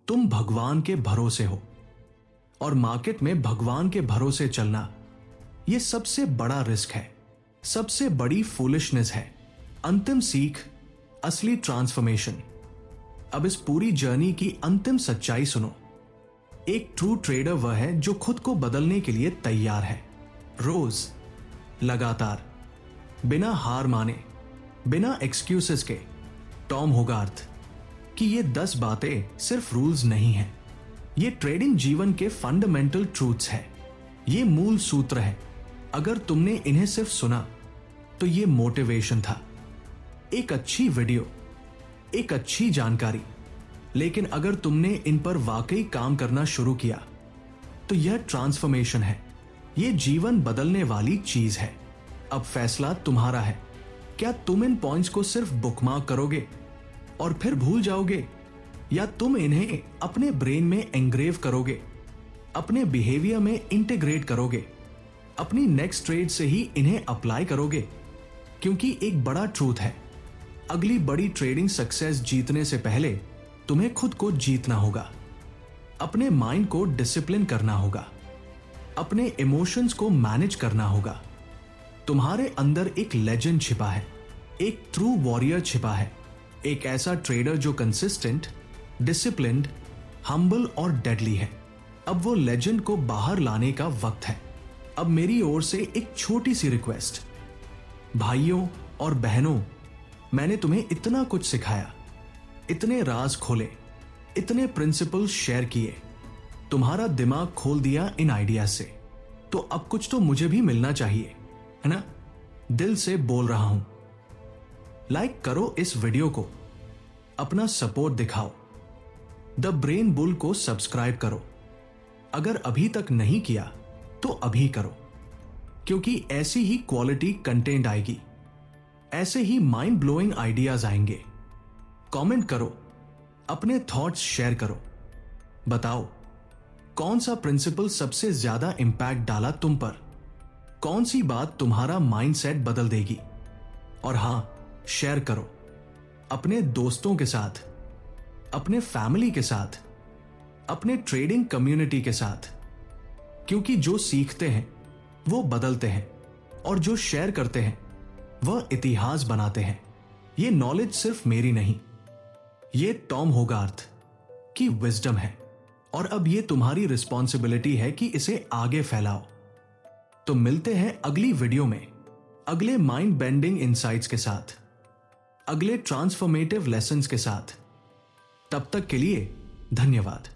तुम भगवान के भरोसे हो। और मार्केट में भगवान के भरोसे चलना यह सबसे बड़ा रिस्क है, सबसे बड़ी फूलिशनेस है। अंतिम सीख, असली ट्रांसफॉर्मेशन। अब इस पूरी जर्नी की अंतिम सच्चाई सुनो। एक ट्रू ट्रेडर वह है जो खुद को बदलने के लिए तैयार है, रोज, लगातार, बिना हार माने, बिना एक्सक्यूजेस के। टॉम होगार्थ कि ये 10 बातें सिर्फ रूल्स नहीं हैं, ये ट्रेडिंग जीवन के फंडामेंटल ट्रूथ्स है, ये मूल सूत्र है। अगर तुमने इन्हें सिर्फ सुना तो ये मोटिवेशन था, एक अच्छी वीडियो, एक अच्छी जानकारी। लेकिन अगर तुमने इन पर वाकई काम करना शुरू किया तो यह ट्रांसफॉर्मेशन है, यह जीवन बदलने वाली चीज है। अब फैसला तुम्हारा है। क्या तुम इन पॉइंट्स को सिर्फ बुकमार्क करोगे और फिर भूल जाओगे, या तुम इन्हें अपने ब्रेन में एंग्रेव करोगे, अपने बिहेवियर में इंटीग्रेट करोगे, अपनी नेक्स्ट ट्रेड से ही इन्हें अप्लाई करोगे? क्योंकि एक बड़ा ट्रूथ है, अगली बड़ी ट्रेडिंग सक्सेस जीतने से पहले तुम्हें खुद को जीतना होगा, अपने माइंड को डिसिप्लिन करना होगा, अपने इमोशंस को मैनेज करना होगा। तुम्हारे अंदर एक लेजेंड छिपा है, एक ट्रू वॉरियर छिपा है, एक ऐसा ट्रेडर जो कंसिस्टेंट, डिसिप्लिन्ड, हम्बल और डेडली है। अब वो लेजेंड को बाहर लाने का वक्त है। अब मेरी ओर से एक छोटी सी रिक्वेस्ट, भाइयों और बहनों, मैंने तुम्हें इतना कुछ सिखाया, इतने राज खोले, इतने प्रिंसिपल्स शेयर किए, तुम्हारा दिमाग खोल दिया इन आइडियाज से। तो अब कुछ तो मुझे भी मिलना चाहिए, है ना? दिल से बोल रहा हूं। लाइक करो इस वीडियो को, अपना सपोर्ट दिखाओ। द ब्रेन बुल को सब्सक्राइब करो, अगर अभी तक नहीं किया तो अभी करो, क्योंकि ऐसी ही क्वालिटी कंटेंट आएगी, ऐसे ही माइंड ब्लोइंग आइडियाज आएंगे। कमेंट करो, अपने थॉट्स शेयर करो, बताओ कौन सा प्रिंसिपल सबसे ज्यादा इंपैक्ट डाला तुम पर? कौन सी बात तुम्हारा माइंडसेट बदल देगी? और हां, शेयर करो अपने दोस्तों के साथ, अपने फैमिली के साथ, अपने ट्रेडिंग कम्युनिटी के साथ, क्योंकि जो सीखते हैं वो बदलते हैं और जो शेयर करते हैं वह इतिहास बनाते हैं। ये नॉलेज सिर्फ मेरी नहीं, ये टॉम होगार्थ की विजडम है और अब ये तुम्हारी रिस्पॉन्सिबिलिटी है कि इसे आगे फैलाओ। तो मिलते हैं अगली वीडियो में अगले माइंड बेंडिंग इनसाइट्स के साथ, अगले ट्रांसफॉर्मेटिव लेसन्स के साथ। तब तक के लिए धन्यवाद।